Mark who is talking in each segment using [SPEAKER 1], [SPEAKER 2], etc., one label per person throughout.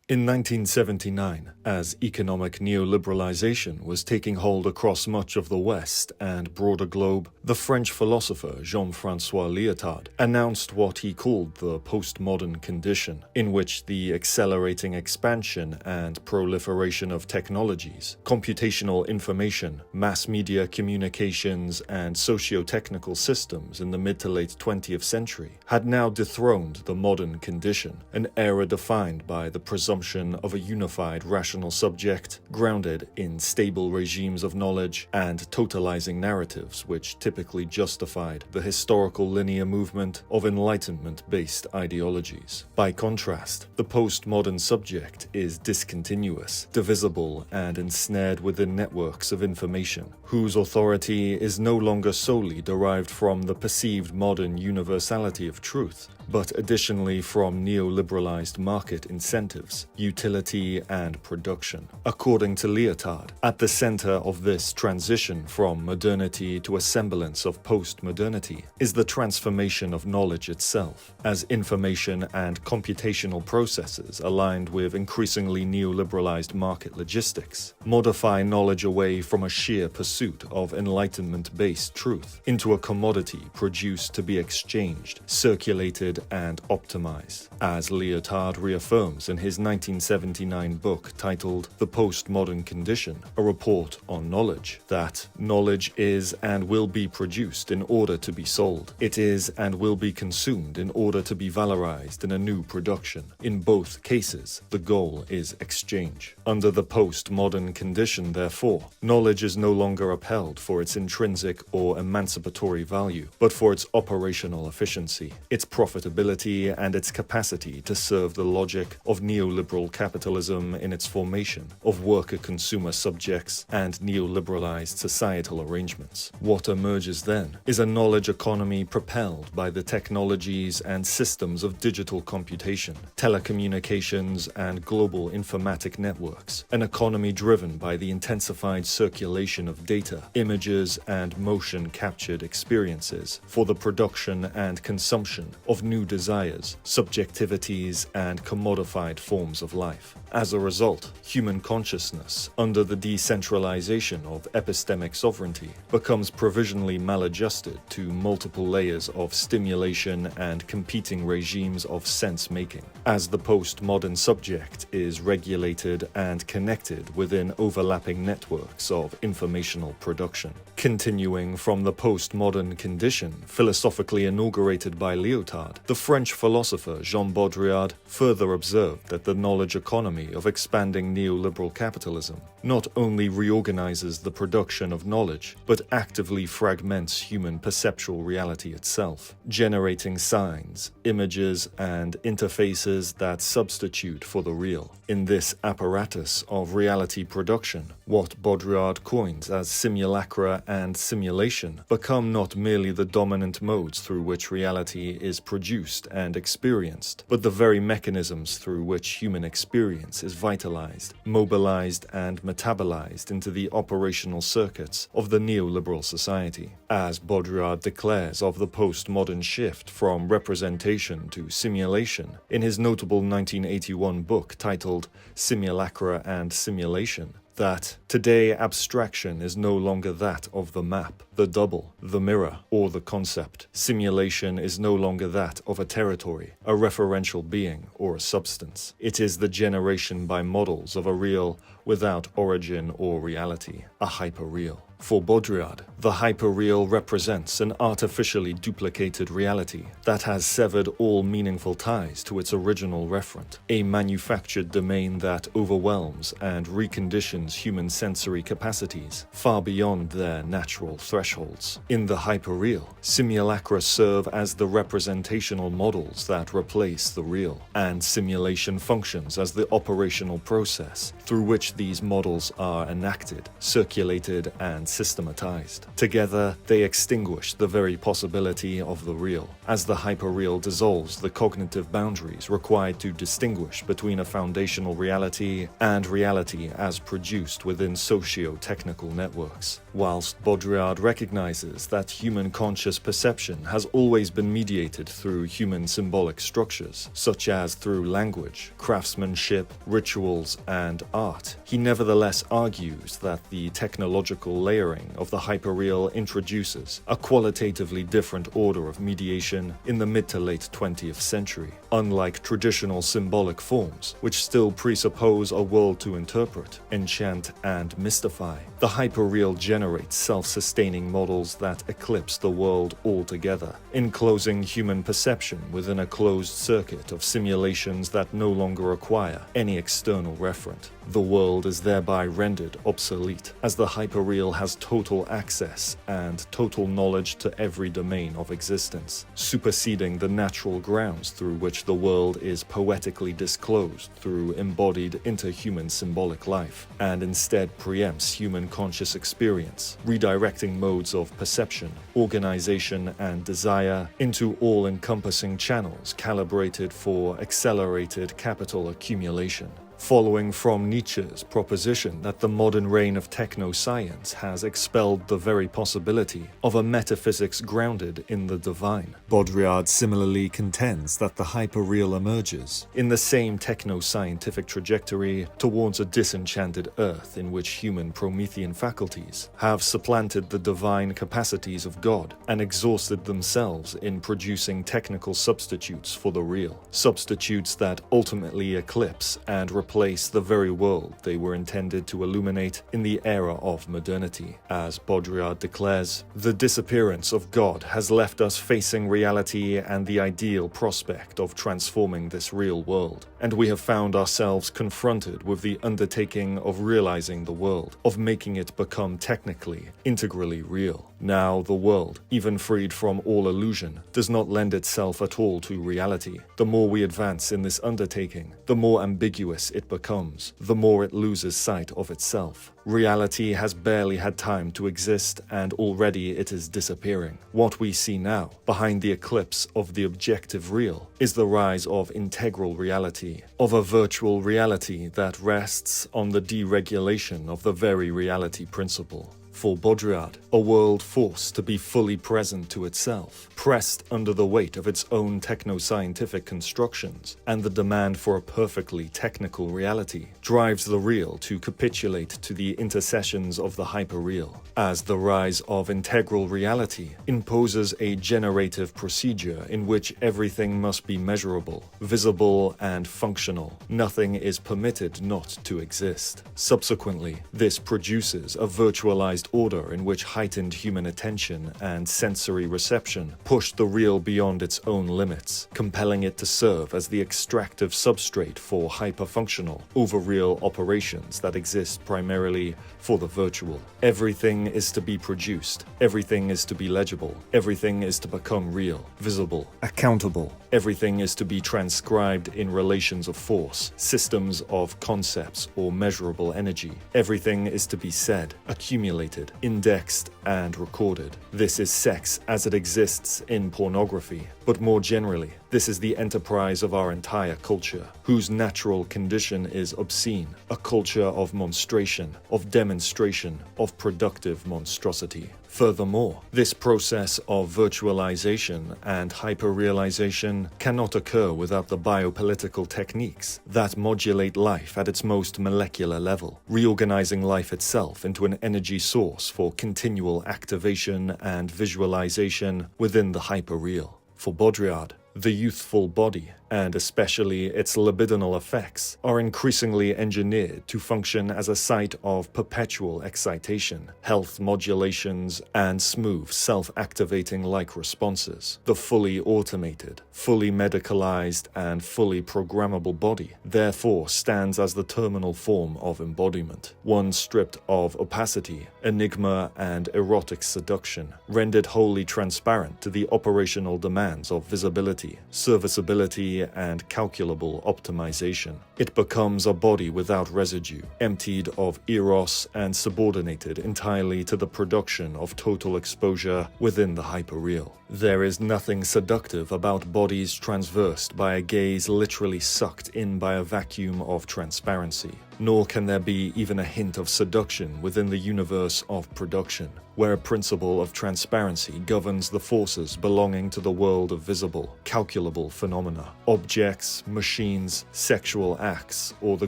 [SPEAKER 1] In 1979, as economic neoliberalisation was taking hold across much of the West and broader globe, the French philosopher Jean-François Lyotard announced what he called the postmodern condition, in which the accelerating expansion and proliferation of technologies, computational information, mass media communications, and socio-technical systems in the mid to late 20th century had now dethroned the modern condition, an era defined by the presumption of a unified rational subject grounded in stable regimes of knowledge and totalizing narratives which typically justified the historical linear movement of Enlightenment-based ideologies. By contrast, the postmodern subject is discontinuous, divisible, and ensnared within networks of information, whose authority is no longer solely derived from the perceived modern universality of truth, but additionally from neoliberalized market incentives, utility, and production. According to Lyotard, at the center of this transition from modernity to a semblance of post-modernity is the transformation of knowledge itself, as information and computational processes aligned with increasingly neoliberalized market logistics modify knowledge away from a sheer pursuit of enlightenment-based truth into a commodity produced to be exchanged, circulated, and optimized, as Lyotard reaffirms in his 1979 book titled The Postmodern Condition, a report on knowledge, that knowledge is and will be produced in order to be sold. It is and will be consumed in order to be valorized in a new production. In both cases, the goal is exchange. Under the postmodern condition, therefore, knowledge is no longer upheld for its intrinsic or emancipatory value, but for its operational efficiency, its profitability, and its capacity to serve the logic of neoliberal capitalism in its formation of worker-consumer subjects and neoliberalized societal arrangements. What emerges then is a knowledge economy propelled by the technologies and systems of digital computation, telecommunications, and global informatic networks, an economy driven by the intensified circulation of data, images, and motion-captured experiences for the production and consumption of new desires, subjectivities, and commodified forms of life. As a result, human consciousness, under the decentralization of epistemic sovereignty, becomes provisionally maladjusted to multiple layers of stimulation and competing regimes of sense-making, as the postmodern subject is regulated and connected within overlapping networks of informational production. Continuing from the postmodern condition philosophically inaugurated by Lyotard, the French philosopher Jean Baudrillard further observed that the knowledge economy of expanding neoliberal capitalism not only reorganizes the production of knowledge, but actively fragments human perceptual reality itself, generating signs, images, and interfaces that substitute for the real. In this apparatus of reality production, what Baudrillard coins as simulacra and simulation become not merely the dominant modes through which reality is produced and experienced, but the very mechanisms through which human experience is vitalized, mobilized, and metabolized into the operational circuits of the neoliberal society. As Baudrillard declares of the postmodern shift from representation to simulation in his notable 1981 book titled Simulacra and Simulation, that today abstraction is no longer that of the map, the double, the mirror, or the concept. Simulation is no longer that of a territory, a referential being, or a substance. It is the generation by models of a real without origin or reality, a hyperreal. For Baudrillard, the hyperreal represents an artificially duplicated reality that has severed all meaningful ties to its original referent, a manufactured domain that overwhelms and reconditions human sensory capacities far beyond their natural thresholds. In the hyperreal, simulacra serve as the representational models that replace the real, and simulation functions as the operational process through which these models are enacted, circulated, and systematized. Together, they extinguish the very possibility of the real, as the hyperreal dissolves the cognitive boundaries required to distinguish between a foundational reality and reality as produced within socio-technical networks. Whilst Baudrillard recognizes that human conscious perception has always been mediated through human symbolic structures, such as through language, craftsmanship, rituals, and art, he nevertheless argues that the technological layering of the hyperreal introduces a qualitatively different order of mediation in the mid to late 20th century. Unlike traditional symbolic forms, which still presuppose a world to interpret, enchant, and mystify, the hyperreal generates self-sustaining models that eclipse the world altogether, enclosing human perception within a closed circuit of simulations that no longer require any external referent. The world is thereby rendered obsolete, as the hyperreal has total access and total knowledge to every domain of existence, superseding the natural grounds through which the world is poetically disclosed through embodied interhuman symbolic life, and instead preempts human conscious experience, redirecting modes of perception, organization, and desire into all-encompassing channels calibrated for accelerated capital accumulation. Following from Nietzsche's proposition that the modern reign of techno-science has expelled the very possibility of a metaphysics grounded in the divine, Baudrillard similarly contends that the hyperreal emerges in the same techno-scientific trajectory towards a disenchanted earth in which human Promethean faculties have supplanted the divine capacities of God and exhausted themselves in producing technical substitutes for the real, substitutes that ultimately eclipse and replace the very world they were intended to illuminate in the era of modernity. As Baudrillard declares, the disappearance of God has left us facing reality and the ideal prospect of transforming this real world, and we have found ourselves confronted with the undertaking of realizing the world, of making it become technically, integrally real. Now the world, even freed from all illusion, does not lend itself at all to reality. The more we advance in this undertaking, the more ambiguous it becomes, the more it loses sight of itself. Reality has barely had time to exist, and already it is disappearing. What we see now, behind the eclipse of the objective real, is the rise of integral reality, of a virtual reality that rests on the deregulation of the very reality principle. For Baudrillard, a world forced to be fully present to itself, pressed under the weight of its own techno-scientific constructions, and the demand for a perfectly technical reality, drives the real to capitulate to the intercessions of the hyperreal, as the rise of integral reality imposes a generative procedure in which everything must be measurable, visible, and functional. Nothing is permitted not to exist. Subsequently, this produces a virtualized order in which heightened human attention and sensory reception push the real beyond its own limits, compelling it to serve as the extractive substrate for hyperfunctional, over-real operations that exist primarily for the virtual. Everything is to be produced, everything is to be legible, everything is to become real, visible, accountable. Everything is to be transcribed in relations of force, systems of concepts or measurable energy. Everything is to be said, accumulated, indexed, and recorded. This is sex as it exists in pornography, but more generally, this is the enterprise of our entire culture, whose natural condition is obscene, a culture of monstration, of demonstration, of productive monstrosity. Furthermore, this process of virtualization and hyperrealization cannot occur without the biopolitical techniques that modulate life at its most molecular level, reorganizing life itself into an energy source for continual activation and visualization within the hyperreal. For Baudrillard, the youthful body, and especially its libidinal effects, are increasingly engineered to function as a site of perpetual excitation, health modulations, and smooth self-activating like responses. The fully automated, fully medicalized, and fully programmable body therefore stands as the terminal form of embodiment, one stripped of opacity, enigma, and erotic seduction, rendered wholly transparent to the operational demands of visibility, serviceability, efficiency and calculable optimization. It becomes a body without residue, emptied of eros and subordinated entirely to the production of total exposure within the hyperreal. There is nothing seductive about bodies traversed by a gaze literally sucked in by a vacuum of transparency. Nor can there be even a hint of seduction within the universe of production, where a principle of transparency governs the forces belonging to the world of visible, calculable phenomena, objects, machines, sexual acts, or the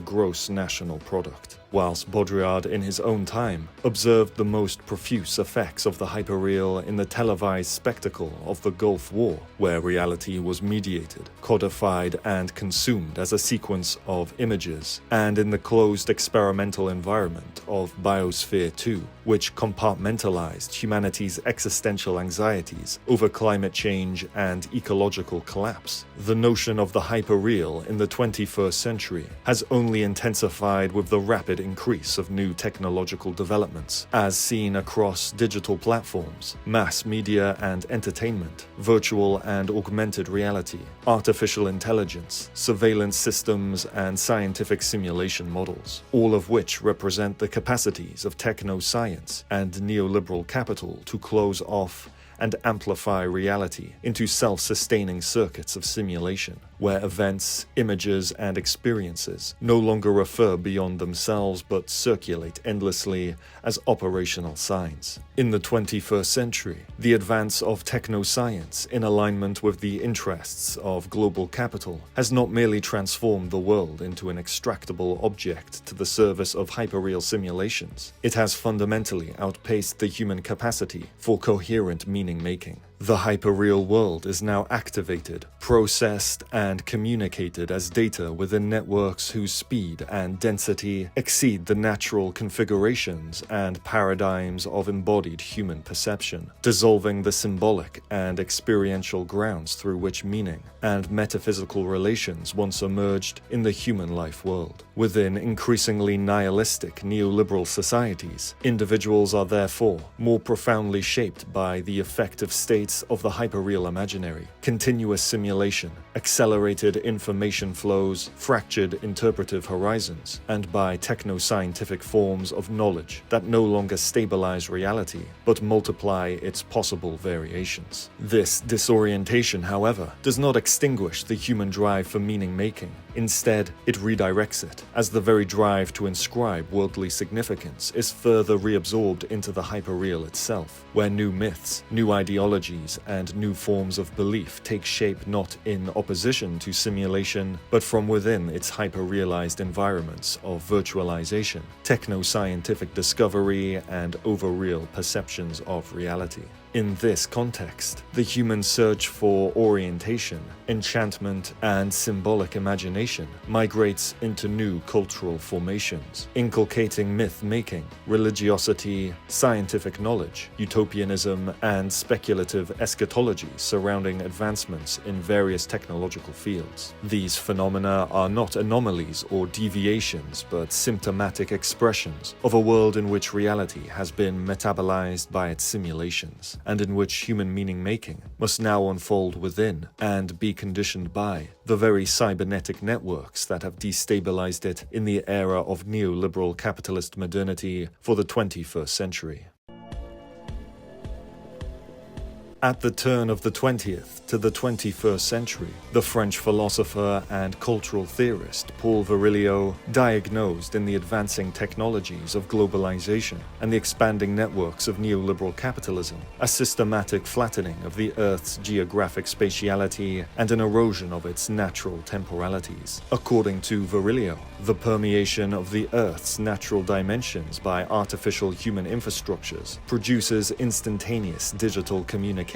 [SPEAKER 1] gross national product. Whilst Baudrillard in his own time observed the most profuse effects of the hyperreal in the televised spectacle of the Gulf War, where reality was mediated, codified and consumed as a sequence of images, and in the closed experimental environment of Biosphere 2, which compartmentalized humanity's existential anxieties over climate change and ecological collapse, the notion of the hyperreal in the 21st century has only intensified with the rapid increase of new technological developments, as seen across digital platforms, mass media and entertainment, virtual and augmented reality, artificial intelligence, surveillance systems, and scientific simulation models, all of which represent the capacities of techno-science and neoliberal capital to close off and amplify reality into self-sustaining circuits of simulation, where events, images, and experiences no longer refer beyond themselves but circulate endlessly as operational signs. In the 21st century, the advance of techno-science in alignment with the interests of global capital has not merely transformed the world into an extractable object to the service of hyperreal simulations, it has fundamentally outpaced the human capacity for coherent meaning-making. The hyperreal world is now activated, processed, and communicated as data within networks whose speed and density exceed the natural configurations and paradigms of embodied human perception, dissolving the symbolic and experiential grounds through which meaning and metaphysical relations once emerged in the human life world. Within increasingly nihilistic neoliberal societies, individuals are therefore more profoundly shaped by the effective states of the hyperreal imaginary, continuous simulation, accelerated information flows, fractured interpretive horizons, and by techno-scientific forms of knowledge that no longer stabilize reality, but multiply its possible variations. This disorientation, however, does not extinguish the human drive for meaning-making. Instead, it redirects it, as the very drive to inscribe worldly significance is further reabsorbed into the hyperreal itself, where new myths, new ideologies, and new forms of belief take shape not in opposition to simulation, but from within its hyper-realized environments of virtualization, techno-scientific discovery, and over-real perceptions of reality. In this context, the human search for orientation, enchantment, and symbolic imagination migrates into new cultural formations, inculcating myth-making, religiosity, scientific knowledge, utopianism, and speculative eschatology surrounding advancements in various technological fields. These phenomena are not anomalies or deviations, but symptomatic expressions of a world in which reality has been metabolized by its simulations, and in which human meaning-making must now unfold within and be conditioned by the very cybernetic networks that have destabilized it in the era of neoliberal capitalist modernity for the 21st century. At the turn of the 20th to the 21st century, the French philosopher and cultural theorist Paul Virilio diagnosed in the advancing technologies of globalization and the expanding networks of neoliberal capitalism a systematic flattening of the Earth's geographic spatiality and an erosion of its natural temporalities. According to Virilio, the permeation of the Earth's natural dimensions by artificial human infrastructures produces instantaneous digital communication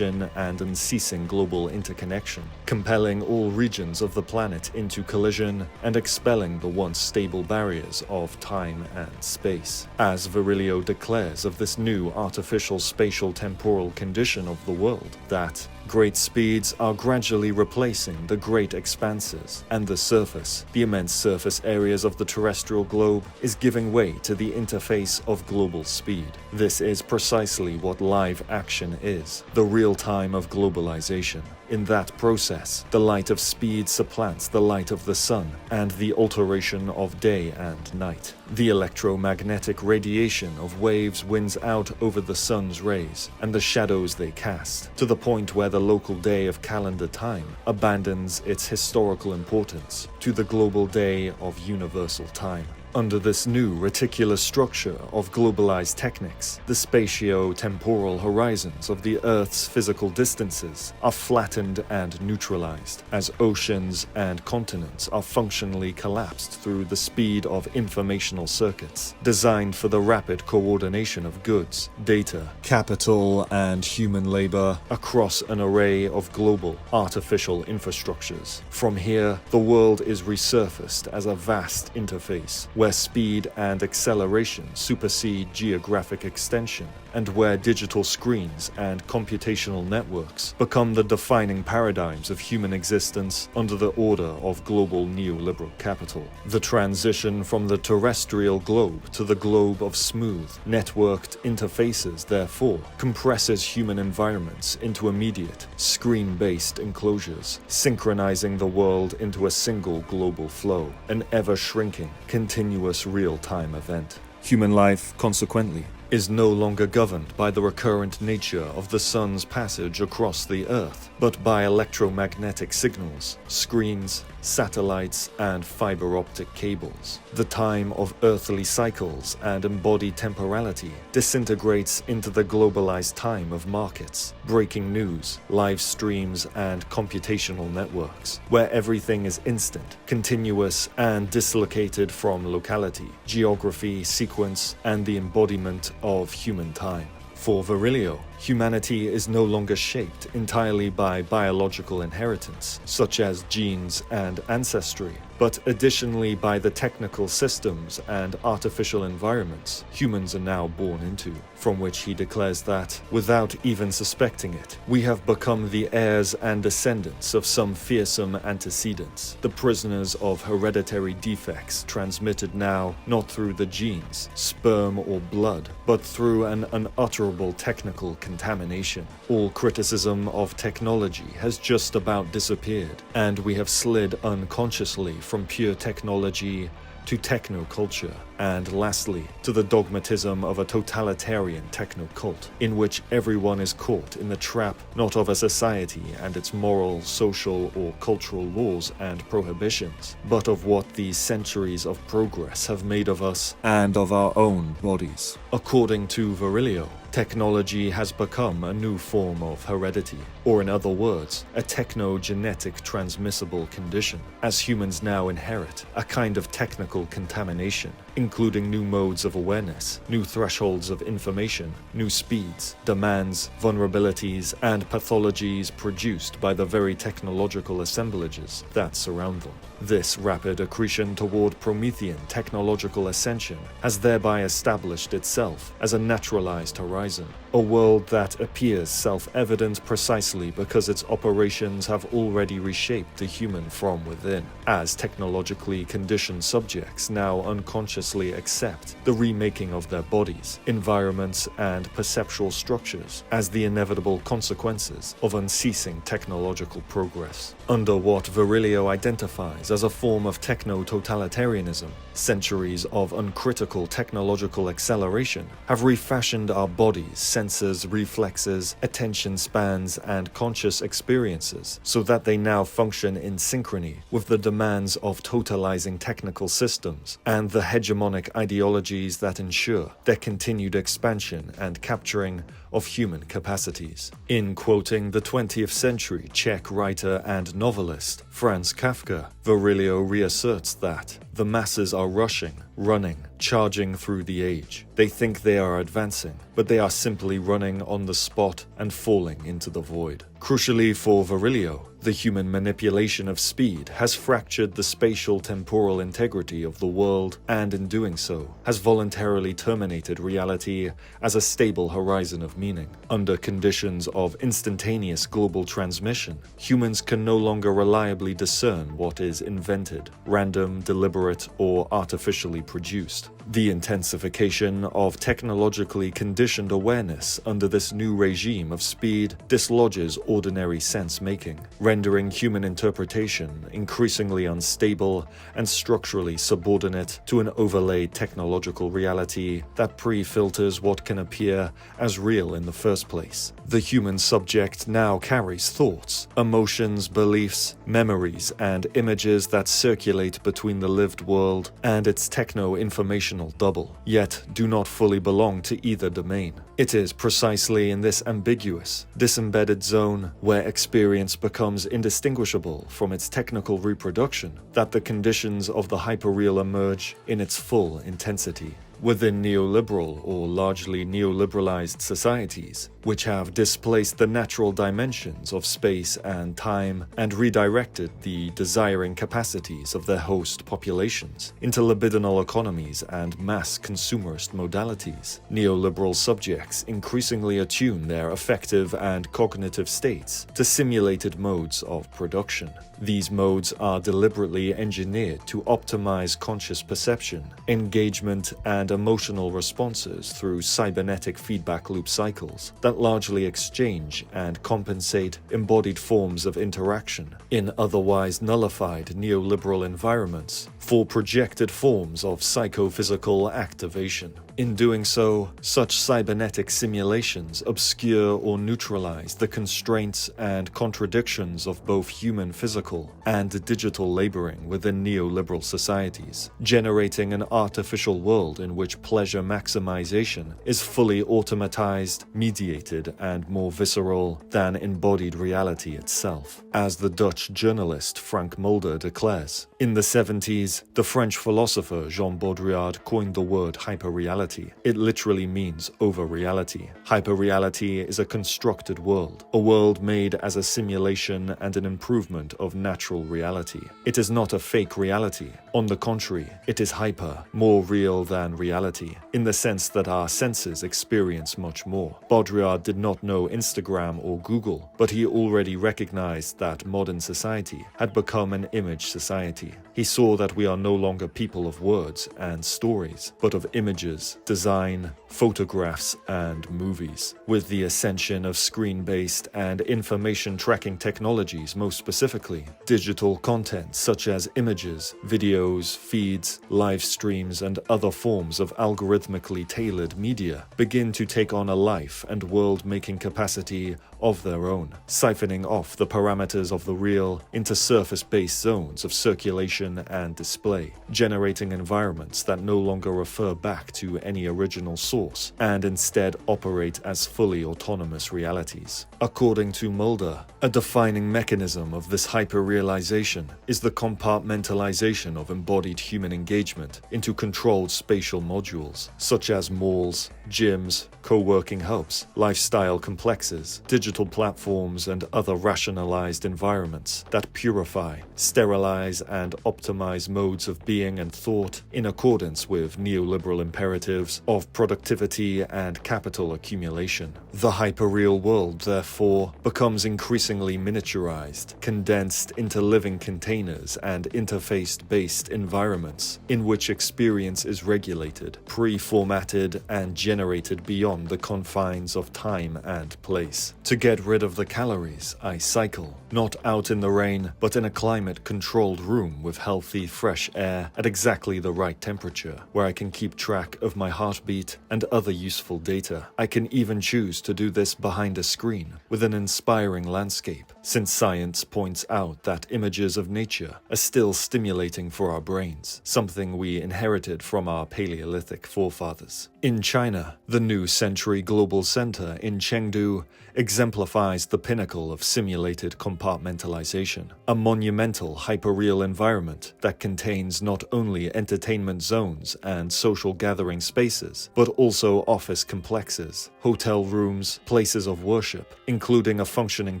[SPEAKER 1] and unceasing global interconnection, compelling all regions of the planet into collision and expelling the once stable barriers of time and space. As Virilio declares of this new artificial spatial temporal condition of the world, that great speeds are gradually replacing the great expanses, and the surface, the immense surface areas of the terrestrial globe, is giving way to the interface of global speed. This is precisely what live action is, the real time of globalization. In that process, the light of speed supplants the light of the sun and the alteration of day and night. The electromagnetic radiation of waves wins out over the sun's rays and the shadows they cast, to the point where the local day of calendar time abandons its historical importance to the global day of universal time. Under this new reticular structure of globalized techniques, the spatio-temporal horizons of the Earth's physical distances are flattened and neutralized, as oceans and continents are functionally collapsed through the speed of informational circuits, designed for the rapid coordination of goods, data, capital, and human labor across an array of global, artificial infrastructures. From here, the world is resurfaced as a vast interface, where speed and acceleration supersede geographic extension, and where digital screens and computational networks become the defining paradigms of human existence under the order of global neoliberal capital. The transition from the terrestrial globe to the globe of smooth, networked interfaces, therefore, compresses human environments into immediate, screen-based enclosures, synchronizing the world into a single global flow, an ever-shrinking, continuous real-time event. Human life, consequently, is no longer governed by the recurrent nature of the sun's passage across the Earth, but by electromagnetic signals, screens, satellites, and fiber optic cables. The time of earthly cycles and embodied temporality disintegrates into the globalized time of markets, breaking news, live streams, and computational networks, where everything is instant, continuous, and dislocated from locality, geography, sequence, and the embodiment of human time. For Virilio, humanity is no longer shaped entirely by biological inheritance, such as genes and ancestry, but additionally by the technical systems and artificial environments humans are now born into, from which he declares that, without even suspecting it, we have become the heirs and descendants of some fearsome antecedents, the prisoners of hereditary defects transmitted now not through the genes, sperm, or blood, but through an unutterable technical contamination. All criticism of technology has just about disappeared, and we have slid unconsciously from pure technology to techno-culture, and lastly, to the dogmatism of a totalitarian techno-cult, in which everyone is caught in the trap not of a society and its moral, social, or cultural laws and prohibitions, but of what these centuries of progress have made of us and of our own bodies. According to Virilio, technology has become a new form of heredity, or in other words, a techno-genetic transmissible condition, as humans now inherit a kind of technical contamination, including new modes of awareness, new thresholds of information, new speeds, demands, vulnerabilities, and pathologies produced by the very technological assemblages that surround them. This rapid accretion toward Promethean technological ascension has thereby established itself as a naturalized horizon, a world that appears self-evident precisely because its operations have already reshaped the human from within, as technologically conditioned subjects now unconsciously accept the remaking of their bodies, environments, and perceptual structures as the inevitable consequences of unceasing technological progress. Under what Virilio identifies as a form of techno-totalitarianism, centuries of uncritical technological acceleration have refashioned our bodies, senses, reflexes, attention spans, and conscious experiences so that they now function in synchrony with the demands of totalizing technical systems and the hegemonic ideologies that ensure their continued expansion and capturing of human capacities. In quoting the 20th century Czech writer and novelist Franz Kafka, Virilio reasserts that the masses are rushing, running, charging through the age. They think they are advancing, but they are simply running on the spot and falling into the void. Crucially for Virilio, the human manipulation of speed has fractured the spatial temporal integrity of the world, and in doing so, has voluntarily terminated reality as a stable horizon of meaning. Under conditions of instantaneous global transmission, humans can no longer reliably discern what is invented, random, deliberate, or artificially produced. The intensification of technologically conditioned awareness under this new regime of speed dislodges ordinary sense-making, rendering human interpretation increasingly unstable and structurally subordinate to an overlaid technological reality that pre-filters what can appear as real in the first place. The human subject now carries thoughts, emotions, beliefs, memories, and images that circulate between the lived world and its techno-informational double, yet do not fully belong to either domain. It is precisely in this ambiguous, disembedded zone where experience becomes indistinguishable from its technical reproduction that the conditions of the hyperreal emerge in its full intensity. Within neoliberal or largely neoliberalized societies, which have displaced the natural dimensions of space and time and redirected the desiring capacities of their host populations into libidinal economies and mass consumerist modalities, neoliberal subjects increasingly attune their affective and cognitive states to simulated modes of production. These modes are deliberately engineered to optimize conscious perception, engagement, and emotional responses through cybernetic feedback loop cycles that largely exchange and compensate embodied forms of interaction in otherwise nullified neoliberal environments for projected forms of psychophysical activation. In doing so, such cybernetic simulations obscure or neutralize the constraints and contradictions of both human physical and digital laboring within neoliberal societies, generating an artificial world in which pleasure maximization is fully automatized, mediated, and more visceral than embodied reality itself. As the Dutch journalist Frank Mulder declares, in the 70s, the French philosopher Jean Baudrillard coined the word hyperreality. It literally means over-reality. Hyperreality is a constructed world, a world made as a simulation and an improvement of natural reality. It is not a fake reality. On the contrary, it is hyper, more real than reality, in the sense that our senses experience much more. Baudrillard did not know Instagram or Google, but he already recognized that modern society had become an image society. He saw that we are no longer people of words and stories, but of images, design, photographs, and movies. With the ascension of screen-based and information tracking technologies, most specifically, digital content such as images, videos, feeds, live streams, and other forms of algorithmically tailored media begin to take on a life and world-making capacity of their own, siphoning off the parameters of the real into surface-based zones of circulation and display, generating environments that no longer refer back to any original source and instead operate as fully autonomous realities. According to Mulder, a defining mechanism of this hyperrealization is the compartmentalisation of embodied human engagement into controlled spatial modules, such as malls, gyms, co-working hubs, lifestyle complexes, digital platforms, and other rationalized environments that purify, sterilize, and optimize modes of being and thought in accordance with neoliberal imperatives of productivity and capital accumulation. The hyperreal world, therefore, becomes increasingly miniaturized, condensed into living containers and interface-based environments in which experience is regulated, pre-formatted, and generated beyond the confines of time and place. To get rid of the calories, I cycle, not out in the rain, but in a climate-controlled room with healthy, fresh air at exactly the right temperature, where I can keep track of my heartbeat and other useful data. I can even choose to do this behind a screen, with an inspiring landscape, since science points out that images of nature are still stimulating for our brains, something we inherited from our Paleolithic forefathers. In China, the New Century Global Center in Chengdu exemplifies the pinnacle of simulated compartmentalization, a monumental hyperreal environment that contains not only entertainment zones and social gathering spaces, but also office complexes, hotel rooms, places of worship, including a functioning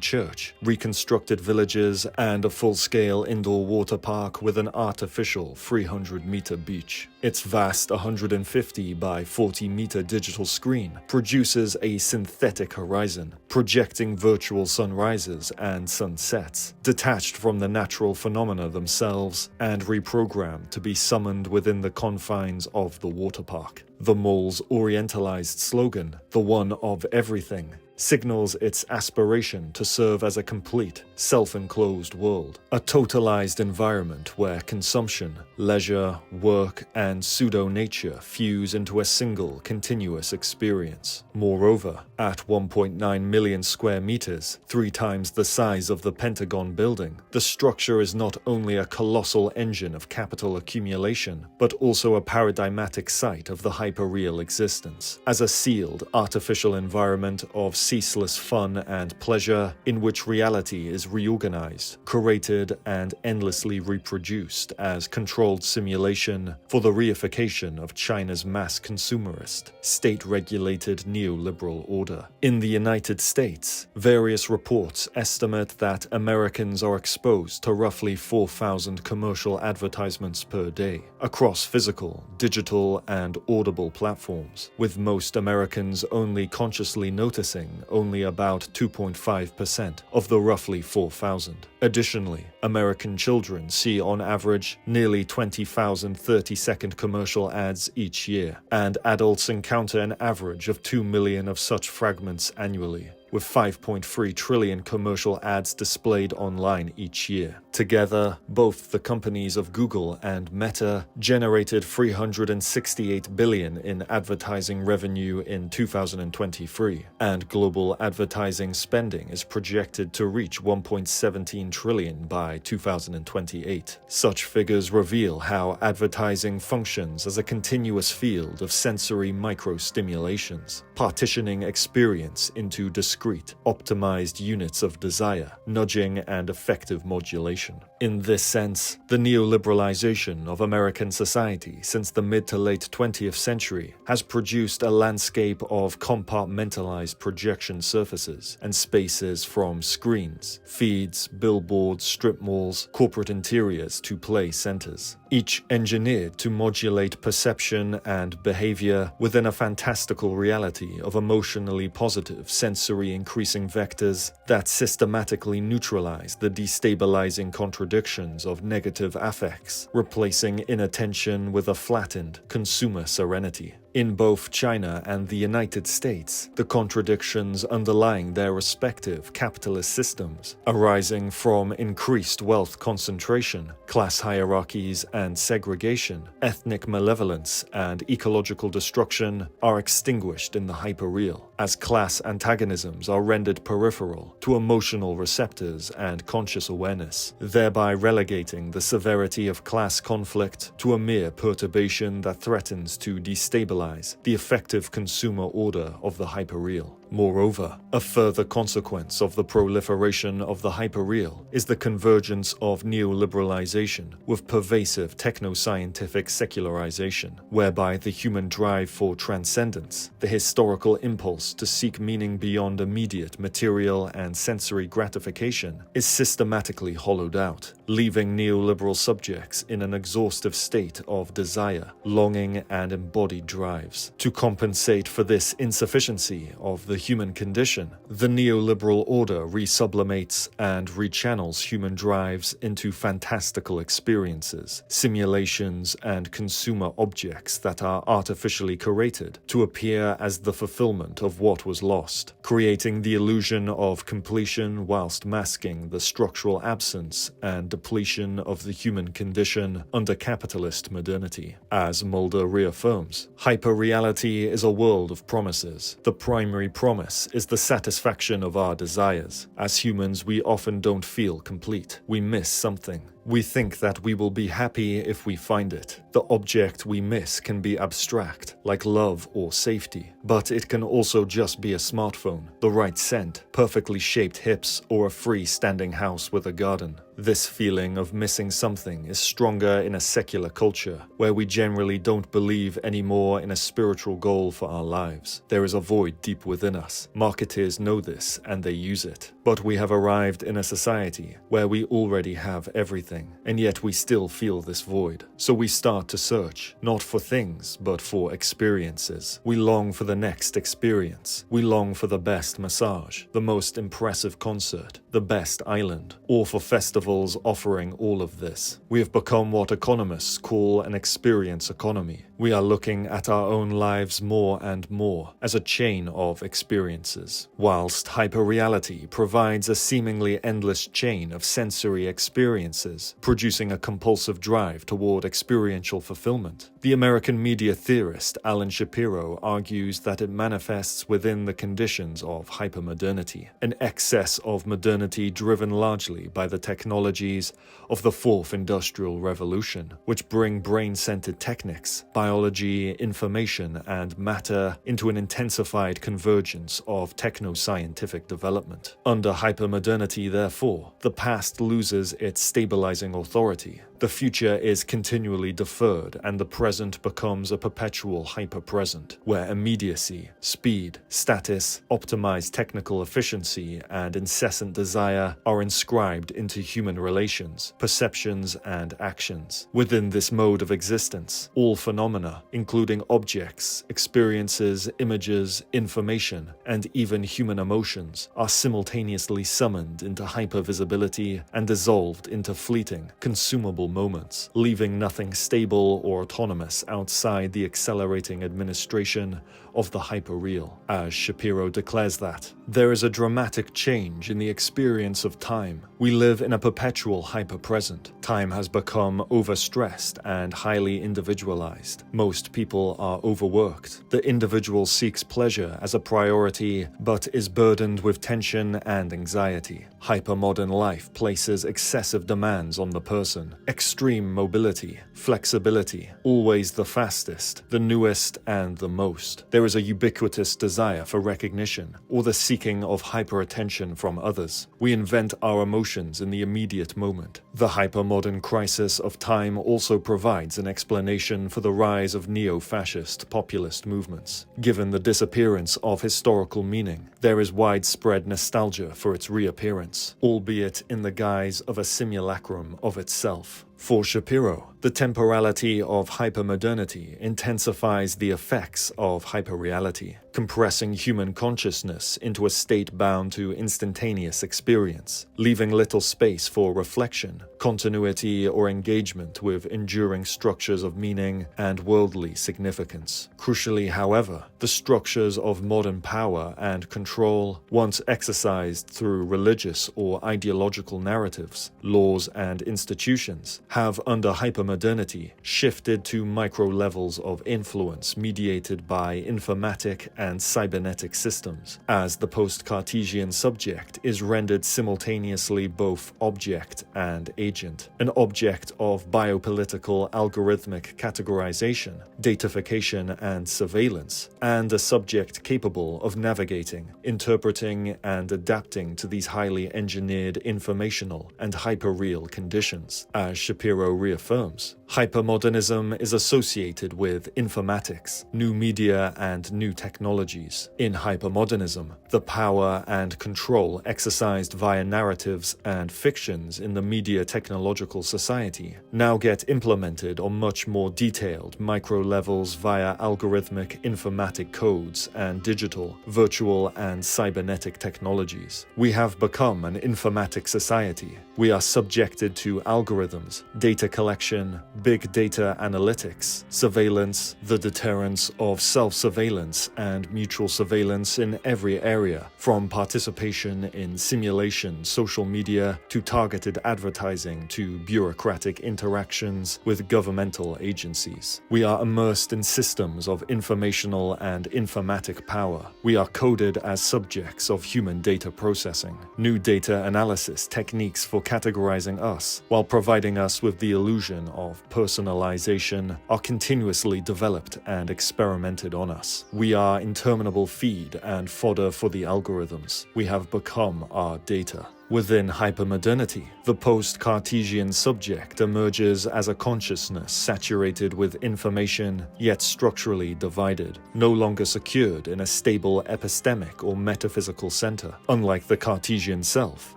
[SPEAKER 1] church, reconstructed villages, and a full-scale indoor water park with an artificial 300-meter beach. Its vast 150 by 40 meter digital screen produces a synthetic horizon, projecting virtual sunrises and sunsets, detached from the natural phenomena themselves and reprogrammed to be summoned within the confines of the water park. The mall's orientalized slogan, "The One of Everything," signals its aspiration to serve as a complete, self-enclosed world, a totalized environment where consumption, leisure, work, and pseudo-nature fuse into a single, continuous experience. Moreover, at 1.9 million square meters, 3 times the size of the Pentagon building, the structure is not only a colossal engine of capital accumulation, but also a paradigmatic site of the hyperreal existence, as a sealed, artificial environment of ceaseless fun and pleasure in which reality is reorganized, curated, and endlessly reproduced as controlled simulation for the reification of China's mass consumerist, state-regulated neoliberal order. In the United States, various reports estimate that Americans are exposed to roughly 4,000 commercial advertisements per day across physical, digital, and audible platforms, with most Americans only consciously noticing only about 2.5% of the roughly 4,000. Additionally, American children see on average nearly 20,000 30-second commercial ads each year, and adults encounter an average of 2 million of such fragments annually, with 5.3 trillion commercial ads displayed online each year. Together, both the companies of Google and Meta generated $368 billion in advertising revenue in 2023, and global advertising spending is projected to reach $1.17 trillion by 2028. Such figures reveal how advertising functions as a continuous field of sensory microstimulations, partitioning experience into discrete, optimized units of desire, nudging, and effective modulation. In this sense, the neoliberalization of American society since the mid to late 20th century has produced a landscape of compartmentalized projection surfaces and spaces from screens, feeds, billboards, strip malls, corporate interiors to play centers, each engineered to modulate perception and behavior within a fantastical reality of emotionally positive sensory increasing vectors that systematically neutralize the destabilizing contradictions of negative affects, replacing inattention with a flattened consumer serenity. In both China and the United States, the contradictions underlying their respective capitalist systems, arising from increased wealth concentration, class hierarchies and segregation, ethnic malevolence and ecological destruction, are extinguished in the hyperreal, as class antagonisms are rendered peripheral to emotional receptors and conscious awareness, thereby relegating the severity of class conflict to a mere perturbation that threatens to destabilize the effective consumer order of the hyperreal. Moreover, a further consequence of the proliferation of the hyperreal is the convergence of neoliberalization with pervasive techno-scientific secularization, whereby the human drive for transcendence, the historical impulse to seek meaning beyond immediate material and sensory gratification, is systematically hollowed out, leaving neoliberal subjects in an exhaustive state of desire, longing, and embodied drives. To compensate for this insufficiency of the human condition, the neoliberal order resublimates and rechannels human drives into fantastical experiences, simulations, and consumer objects that are artificially curated to appear as the fulfillment of what was lost, creating the illusion of completion whilst masking the structural absence and depletion of the human condition under capitalist modernity. As Mulder reaffirms, hyperreality is a world of promises. The primary promise is the satisfaction of our desires. As humans, we often don't feel complete. We miss something. We think that we will be happy if we find it. The object we miss can be abstract, like love or safety, but it can also just be a smartphone, the right scent, perfectly shaped hips, or a free-standing house with a garden. This feeling of missing something is stronger in a secular culture, where we generally don't believe anymore in a spiritual goal for our lives. There is a void deep within us. Marketers know this, and they use it. But we have arrived in a society where we already have everything. everything, and yet we still feel this void. So we start to search, not for things, but for experiences. We long for the next experience. We long for the best massage, the most impressive concert, the best island, or for festivals offering all of this. We have become what economists call an experience economy. We are looking at our own lives more and more as a chain of experiences, whilst hyperreality provides a seemingly endless chain of sensory experiences, producing a compulsive drive toward experiential fulfillment. The American media theorist Alan Shapiro argues that it manifests within the conditions of hypermodernity, an excess of modernity driven largely by the technologies of the Fourth Industrial Revolution, which bring brain-centered techniques, biology, information, and matter into an intensified convergence of techno-scientific development. Under hypermodernity, therefore, the past loses its stabilizing authority. The future is continually deferred, and the present becomes a perpetual hyper-present, where immediacy, speed, status, optimized technical efficiency, and incessant desire are inscribed into human relations, perceptions, and actions. Within this mode of existence, all phenomena, including objects, experiences, images, information, and even human emotions, are simultaneously summoned into hypervisibility and dissolved into fleeting, consumable moments, leaving nothing stable or autonomous outside the accelerating administration of the hyperreal. As Shapiro declares that, there is a dramatic change in the experience of time. We live in a perpetual hyper-present. Time has become overstressed and highly individualized. Most people are overworked. The individual seeks pleasure as a priority, but is burdened with tension and anxiety. Hypermodern life places excessive demands on the person. Extreme mobility, flexibility, always the fastest, the newest, and the most. There is a ubiquitous desire for recognition, or the seeking of hyperattention from others. We invent our emotions in the immediate moment. The hypermodern crisis of time also provides an explanation for the rise of neo-fascist populist movements. Given the disappearance of historical meaning, there is widespread nostalgia for its reappearance, albeit in the guise of a simulacrum of itself. For Shapiro, the temporality of hypermodernity intensifies the effects of hyperreality, compressing human consciousness into a state bound to instantaneous experience, leaving little space for reflection, continuity, or engagement with enduring structures of meaning and worldly significance. Crucially, however, the structures of modern power and control, once exercised through religious or ideological narratives, laws, and institutions, have under hypermodernity shifted to micro levels of influence mediated by informatic and cybernetic systems, as the post-Cartesian subject is rendered simultaneously both object and agent, an object of biopolitical algorithmic categorization, datafication, and surveillance, and a subject capable of navigating, interpreting, and adapting to these highly engineered informational and hyperreal conditions. As Shapiro reaffirms, hypermodernism is associated with informatics, new media, and new technologies. In hypermodernism, the power and control exercised via narratives and fictions in the media technological society now get implemented on much more detailed micro levels via algorithmic informatic codes and digital, virtual, and cybernetic technologies. We have become an informatic society. We are subjected to algorithms, data collection, big data analytics, surveillance, the deterrence of self-surveillance and mutual surveillance in every area, from participation in simulation social media to targeted advertising to bureaucratic interactions with governmental agencies. We are immersed in systems of informational and informatic power. We are coded as subjects of human data processing, new data analysis techniques for categorizing us, while providing us with the illusion of personalization, are continuously developed and experimented on us. We are interminable feed and fodder for the algorithms. We have become our data. Within hypermodernity, the post-Cartesian subject emerges as a consciousness saturated with information, yet structurally divided, no longer secured in a stable epistemic or metaphysical center, unlike the Cartesian self,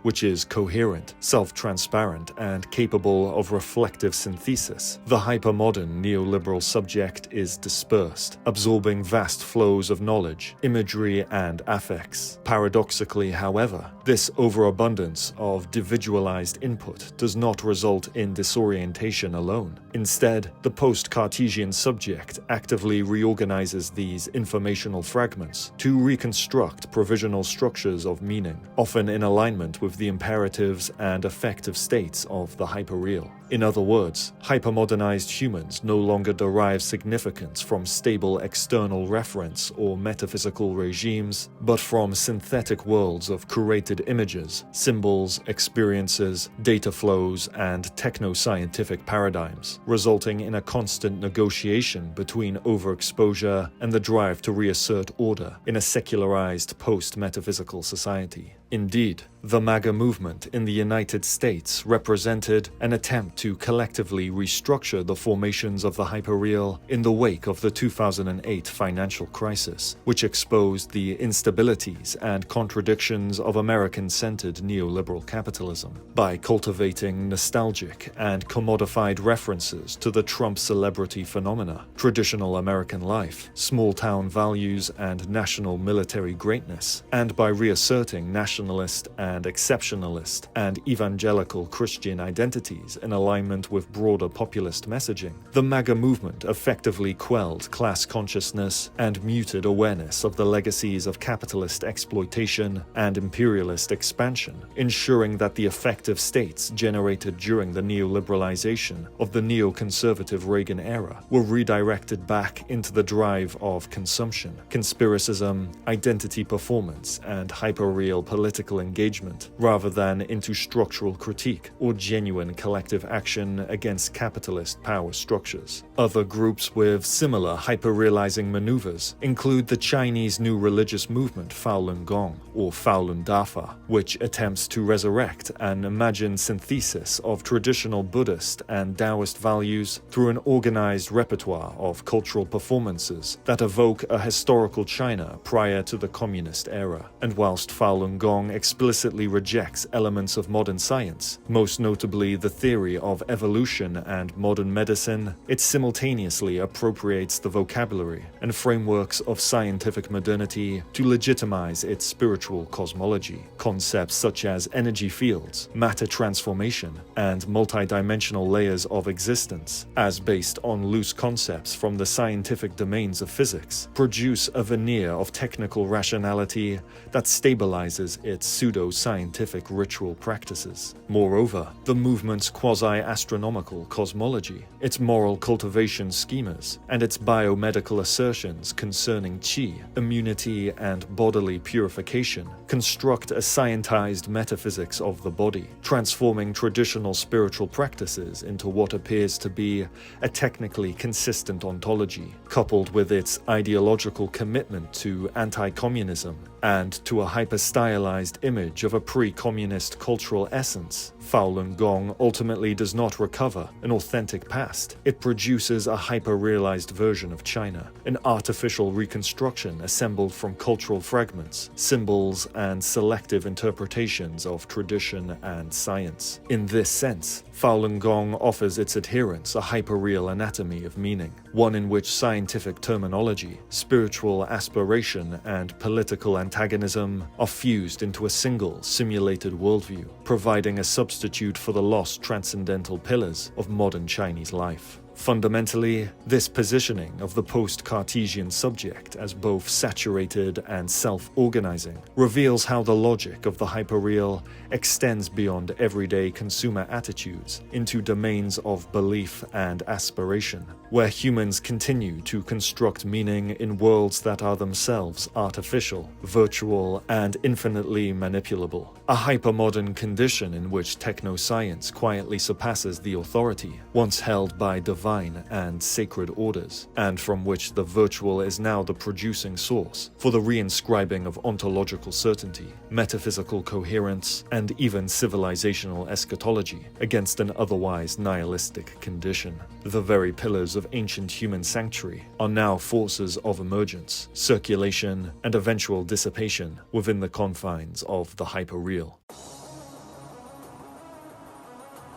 [SPEAKER 1] which is coherent, self-transparent, and capable of reflective synthesis. The hypermodern neoliberal subject is dispersed, absorbing vast flows of knowledge, imagery, and affects. Paradoxically, however, this overabundance of individualized input does not result in disorientation alone. Instead, the post-Cartesian subject actively reorganizes these informational fragments to reconstruct provisional structures of meaning, often in alignment with the imperatives and affective states of the hyperreal. In other words, hypermodernized humans no longer derive significance from stable external reference or metaphysical regimes, but from synthetic worlds of curated images, symbols, experiences, data flows, and techno-scientific paradigms, resulting in a constant negotiation between overexposure and the drive to reassert order in a secularized post-metaphysical society. Indeed, the MAGA movement in the United States represented an attempt to collectively restructure the formations of the hyperreal in the wake of the 2008 financial crisis, which exposed the instabilities and contradictions of American-centered neoliberal capitalism. By cultivating nostalgic and commodified references to the Trump celebrity phenomena, traditional American life, small-town values, and national military greatness, and by reasserting nationalist and exceptionalist and evangelical Christian identities in alignment with broader populist messaging, the MAGA movement effectively quelled class consciousness and muted awareness of the legacies of capitalist exploitation and imperialist expansion, ensuring that the effective states generated during the neoliberalization of the neoconservative Reagan era were redirected back into the drive of consumption, conspiracism, identity performance, and hyperreal political engagement, rather than into structural critique or genuine collective action against capitalist power structures. Other groups with similar hyperrealizing maneuvers include the Chinese new religious movement Falun Gong, or Falun Dafa, which attempts to resurrect an imagined synthesis of traditional Buddhist and Taoist values through an organized repertoire of cultural performances that evoke a historical China prior to the communist era. And whilst Falun Gong explicitly rejects elements of modern science, most notably the theory of evolution and modern medicine, it simultaneously appropriates the vocabulary and frameworks of scientific modernity to legitimize its spiritual cosmology. Concepts such as energy fields, matter transformation, and multidimensional layers of existence, as based on loose concepts from the scientific domains of physics, produce a veneer of technical rationality that stabilizes its pseudo-scientific ritual practices. Moreover, the movement's quasi-astronomical cosmology, its moral cultivation schemas, and its biomedical assertions concerning qi, immunity, and bodily purification construct a scientized metaphysics of the body, transforming traditional spiritual practices into what appears to be a technically consistent ontology, coupled with its ideological commitment to anti-communism and to a hyper-stylized image of a pre-communist cultural essence. Falun Gong ultimately does not recover an authentic past. It produces a hyper-realized version of China, an artificial reconstruction assembled from cultural fragments, symbols, and selective interpretations of tradition and science. In this sense, Falun Gong offers its adherents a hyperreal anatomy of meaning, one in which scientific terminology, spiritual aspiration, and political antagonism are fused into a single, simulated worldview, providing a substitute for the lost transcendental pillars of modern Chinese life. Fundamentally, this positioning of the post-Cartesian subject as both saturated and self-organizing reveals how the logic of the hyperreal extends beyond everyday consumer attitudes into domains of belief and aspiration, where humans continue to construct meaning in worlds that are themselves artificial, virtual, and infinitely manipulable. A hypermodern condition in which techno-science quietly surpasses the authority once held by divine divine and sacred orders, and from which the virtual is now the producing source for the reinscribing of ontological certainty, metaphysical coherence, and even civilizational eschatology against an otherwise nihilistic condition. The very pillars of ancient human sanctuary are now forces of emergence, circulation, and eventual dissipation within the confines of the hyperreal.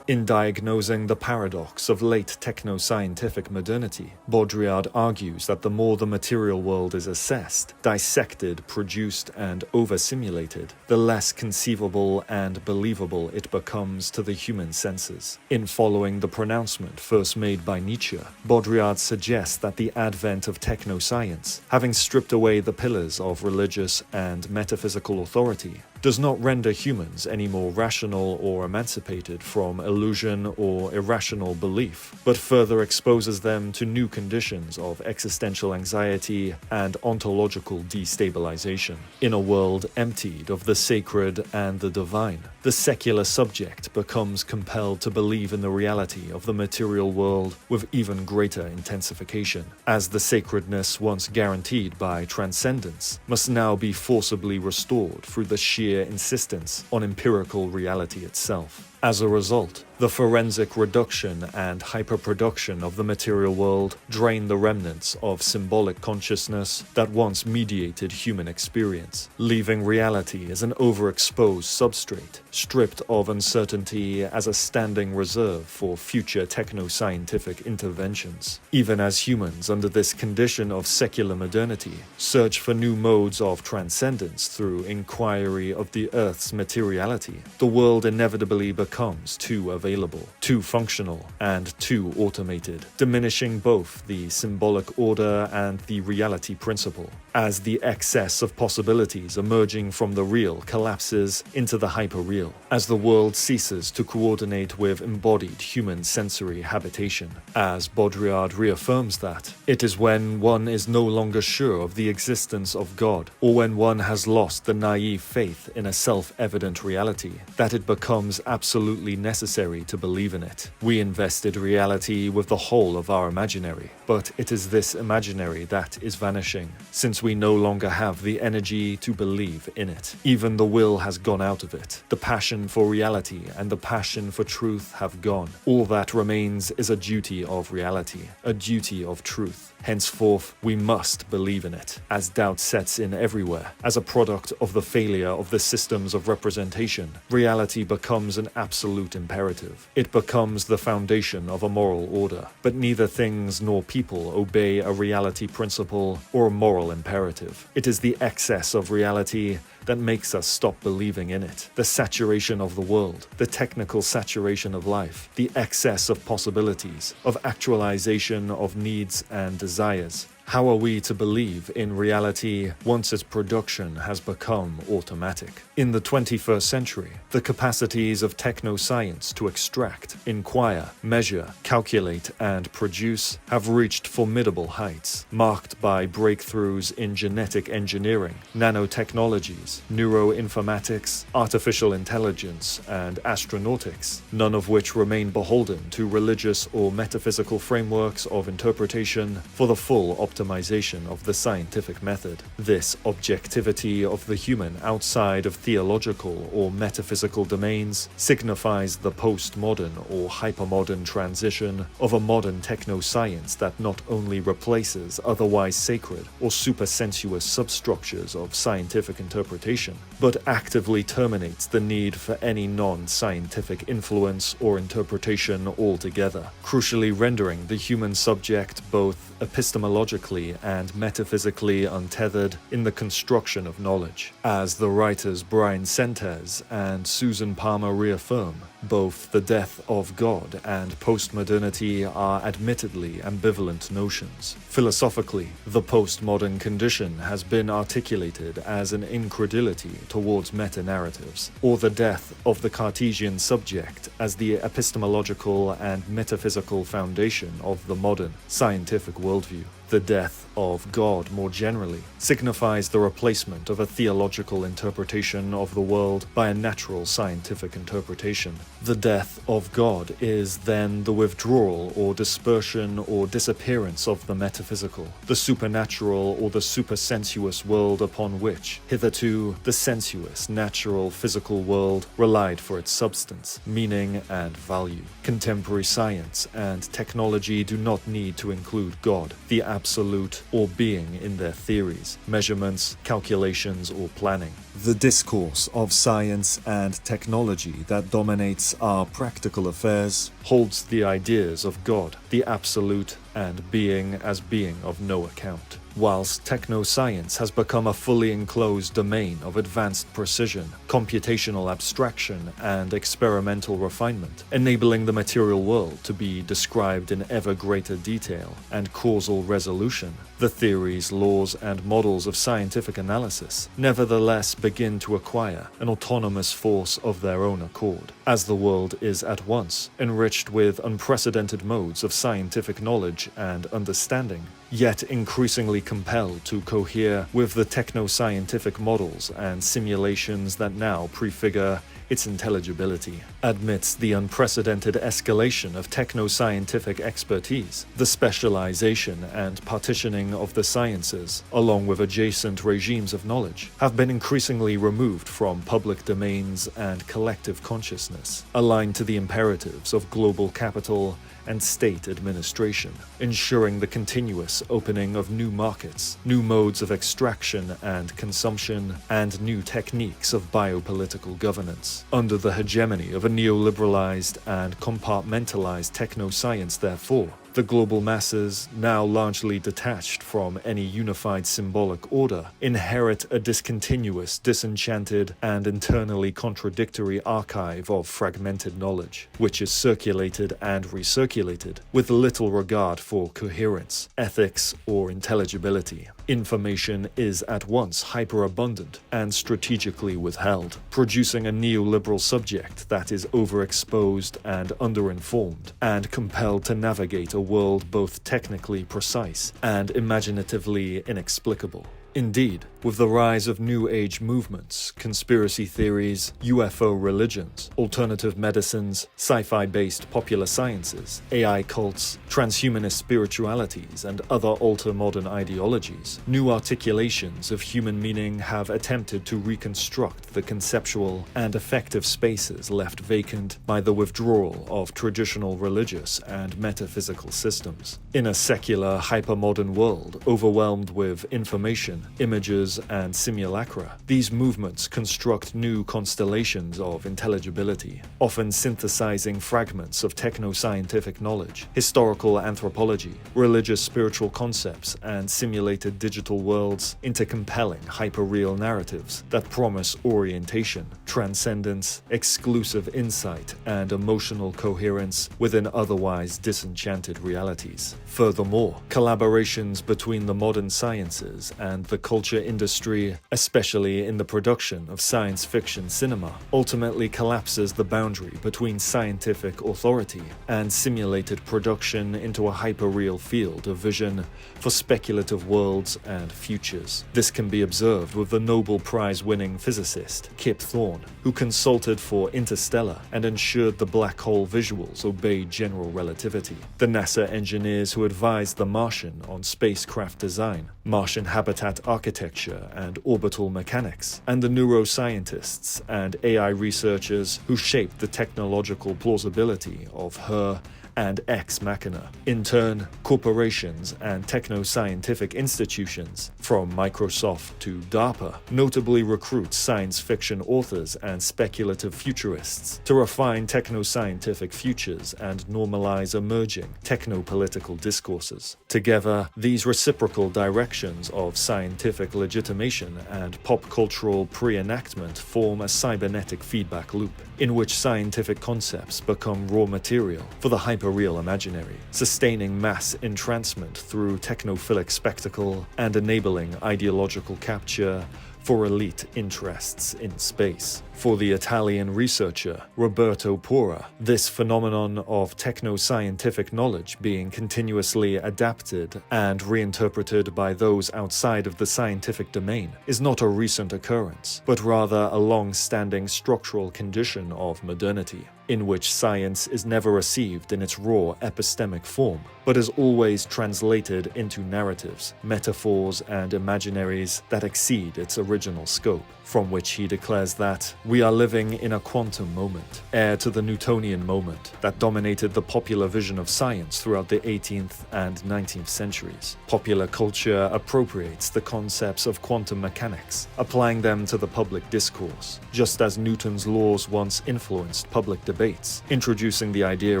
[SPEAKER 1] In diagnosing the paradox of late techno-scientific modernity, Baudrillard argues that the more the material world is assessed, dissected, produced, and over-simulated, the less conceivable and believable it becomes to the human senses. In following the pronouncement first made by Nietzsche, Baudrillard suggests that the advent of techno-science, having stripped away the pillars of religious and metaphysical authority, does not render humans any more rational or emancipated from illusion or irrational belief, but further exposes them to new conditions of existential anxiety and ontological destabilization. In a world emptied of the sacred and the divine, the secular subject becomes compelled to believe in the reality of the material world with even greater intensification, as the sacredness once guaranteed by transcendence must now be forcibly restored through the sheer insistence on empirical reality itself. As a result, the forensic reduction and hyperproduction of the material world drain the remnants of symbolic consciousness that once mediated human experience, leaving reality as an overexposed substrate, stripped of uncertainty as a standing reserve for future techno-scientific interventions. Even as humans under this condition of secular modernity search for new modes of transcendence through inquiry of the Earth's materiality, the world inevitably becomes too available, too functional, and too automated, diminishing both the symbolic order and the reality principle, as the excess of possibilities emerging from the real collapses into the hyperreal, as the world ceases to coordinate with embodied human sensory habitation. As Baudrillard reaffirms that, it is when one is no longer sure of the existence of God, or when one has lost the naive faith in a self-evident reality, that it becomes absolutely necessary to believe in it. We invested reality with the whole of our imaginary, but it is this imaginary that is vanishing, since we no longer have the energy to believe in it. Even the will has gone out of it. The passion for reality and the passion for truth have gone. All that remains is a duty of reality, a duty of truth. Henceforth, we must believe in it, as doubt sets in everywhere. As a product of the failure of the systems of representation, reality becomes an absolute imperative. It becomes the foundation of a moral order. But neither things nor people obey a reality principle or a moral imperative. It is the excess of reality that makes us stop believing in it. The saturation of the world, the technical saturation of life, the excess of possibilities, of actualization of needs and desires. How are we to believe in reality once its production has become automatic? In the 21st century, the capacities of techno-science to extract, inquire, measure, calculate, and produce have reached formidable heights, marked by breakthroughs in genetic engineering, nanotechnologies, neuroinformatics, artificial intelligence, and astronautics, none of which remain beholden to religious or metaphysical frameworks of interpretation for the full optimization of the scientific method. This objectivity of the human outside of theological or metaphysical domains signifies the postmodern or hypermodern transition of a modern techno-science that not only replaces otherwise sacred or supersensuous substructures of scientific interpretation, but actively terminates the need for any non-scientific influence or interpretation altogether, crucially rendering the human subject both epistemologically and metaphysically untethered in the construction of knowledge. As the writers Bryan Sentes and Susan Palmer reaffirm, both the death of God and postmodernity are admittedly ambivalent notions. Philosophically, the postmodern condition has been articulated as an incredulity towards meta-narratives, or the death of the Cartesian subject as the epistemological and metaphysical foundation of the modern scientific worldview. The death of God, more generally, signifies the replacement of a theological interpretation of the world by a natural scientific interpretation. The death of God is then the withdrawal or dispersion or disappearance of the metaphysical, the supernatural or the supersensuous world upon which, hitherto, the sensuous, natural, physical world relied for its substance, meaning, and value. Contemporary science and technology do not need to include God, the absolute, or being in their theories, measurements, calculations, or planning. The discourse of science and technology that dominates our practical affairs holds the ideas of God, the absolute, and being as being of no account. Whilst techno-science has become a fully enclosed domain of advanced precision, computational abstraction, and experimental refinement, enabling the material world to be described in ever greater detail and causal resolution, the theories, laws, and models of scientific analysis nevertheless begin to acquire an autonomous force of their own accord, as the world is at once enriched with unprecedented modes of scientific knowledge and understanding, yet increasingly compelled to cohere with the techno-scientific models and simulations that now prefigure its intelligibility. Amidst the unprecedented escalation of techno-scientific expertise, the specialization and partitioning of the sciences, along with adjacent regimes of knowledge, have been increasingly removed from public domains and collective consciousness, aligned to the imperatives of global capital and state administration, ensuring the continuous opening of new markets, new modes of extraction and consumption, and new techniques of biopolitical governance. Under the hegemony of a neoliberalized and compartmentalized techno-science, therefore, the global masses, now largely detached from any unified symbolic order, inherit a discontinuous, disenchanted, and internally contradictory archive of fragmented knowledge, which is circulated and recirculated with little regard for coherence, ethics, or intelligibility. Information is at once hyperabundant and strategically withheld, producing a neoliberal subject that is overexposed and underinformed, and compelled to navigate a world both technically precise and imaginatively inexplicable. Indeed, with the rise of New Age movements, conspiracy theories, UFO religions, alternative medicines, sci-fi-based popular sciences, AI cults, transhumanist spiritualities, and other ultra-modern ideologies, new articulations of human meaning have attempted to reconstruct the conceptual and affective spaces left vacant by the withdrawal of traditional religious and metaphysical systems. In a secular, hypermodern world overwhelmed with information, images, and simulacra, these movements construct new constellations of intelligibility, often synthesizing fragments of techno-scientific knowledge, historical anthropology, religious spiritual concepts, and simulated digital worlds into compelling hyperreal narratives that promise orientation, transcendence, exclusive insight, and emotional coherence within otherwise disenchanted realities. Furthermore, collaborations between the modern sciences and the culture industry, especially in the production of science fiction cinema, ultimately collapses the boundary between scientific authority and simulated production into a hyperreal field of vision for speculative worlds and futures. This can be observed with the Nobel Prize-winning physicist Kip Thorne, who consulted for Interstellar and ensured the black hole visuals obeyed general relativity, the NASA engineers who advised The Martian on spacecraft design, Martian habitat architecture, and orbital mechanics, and the neuroscientists and AI researchers who shaped the technological plausibility of her and Ex Machina. In turn, corporations and techno-scientific institutions, from Microsoft to DARPA, notably recruit science fiction authors and speculative futurists to refine techno-scientific futures and normalize emerging techno-political discourses. Together, these reciprocal directions of scientific legitimation and pop-cultural pre-enactment form a cybernetic feedback loop, in which scientific concepts become raw material for the hyperreal imaginary, sustaining mass entrancement through technophilic spectacle and enabling ideological capture, for elite interests in space. For the Italian researcher Roberto Paura, this phenomenon of techno-scientific knowledge being continuously adapted and reinterpreted by those outside of the scientific domain is not a recent occurrence, but rather a long-standing structural condition of modernity, in which science is never received in its raw epistemic form, but is always translated into narratives, metaphors, and imaginaries that exceed its original scope, from which he declares that we are living in a quantum moment, heir to the Newtonian moment that dominated the popular vision of science throughout the 18th and 19th centuries. Popular culture appropriates the concepts of quantum mechanics, applying them to the public discourse, just as Newton's laws once influenced public debates, introducing the idea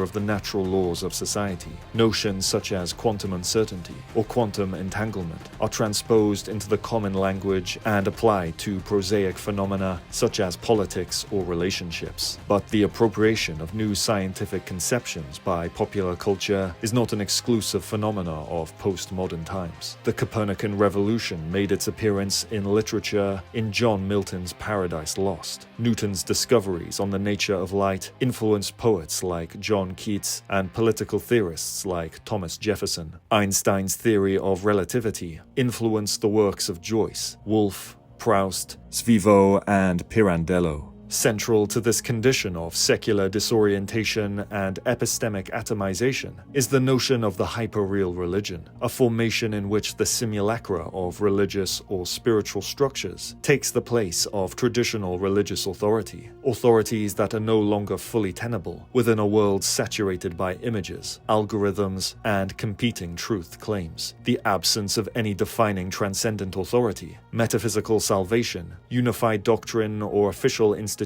[SPEAKER 1] of the natural laws of society. Notions such as quantum uncertainty or quantum entanglement are transposed into the common language and applied to prosaic phenomena such as politics or relationships. But the appropriation of new scientific conceptions by popular culture is not an exclusive phenomena of postmodern times. The Copernican revolution made its appearance in literature in John Milton's Paradise Lost. Newton's discoveries on the nature of light influenced poets like John Keats and political theorists like Thomas Jefferson. Einstein's theory of relativity influenced the works of Joyce, Woolf, Proust, Svevo, and Pirandello. Central to this condition of secular disorientation and epistemic atomization is the notion of the hyperreal religion, a formation in which the simulacra of religious or spiritual structures takes the place of traditional religious authorities that are no longer fully tenable within a world saturated by images, algorithms, and competing truth claims. The absence of any defining transcendent authority, metaphysical salvation, unified doctrine, or official institutions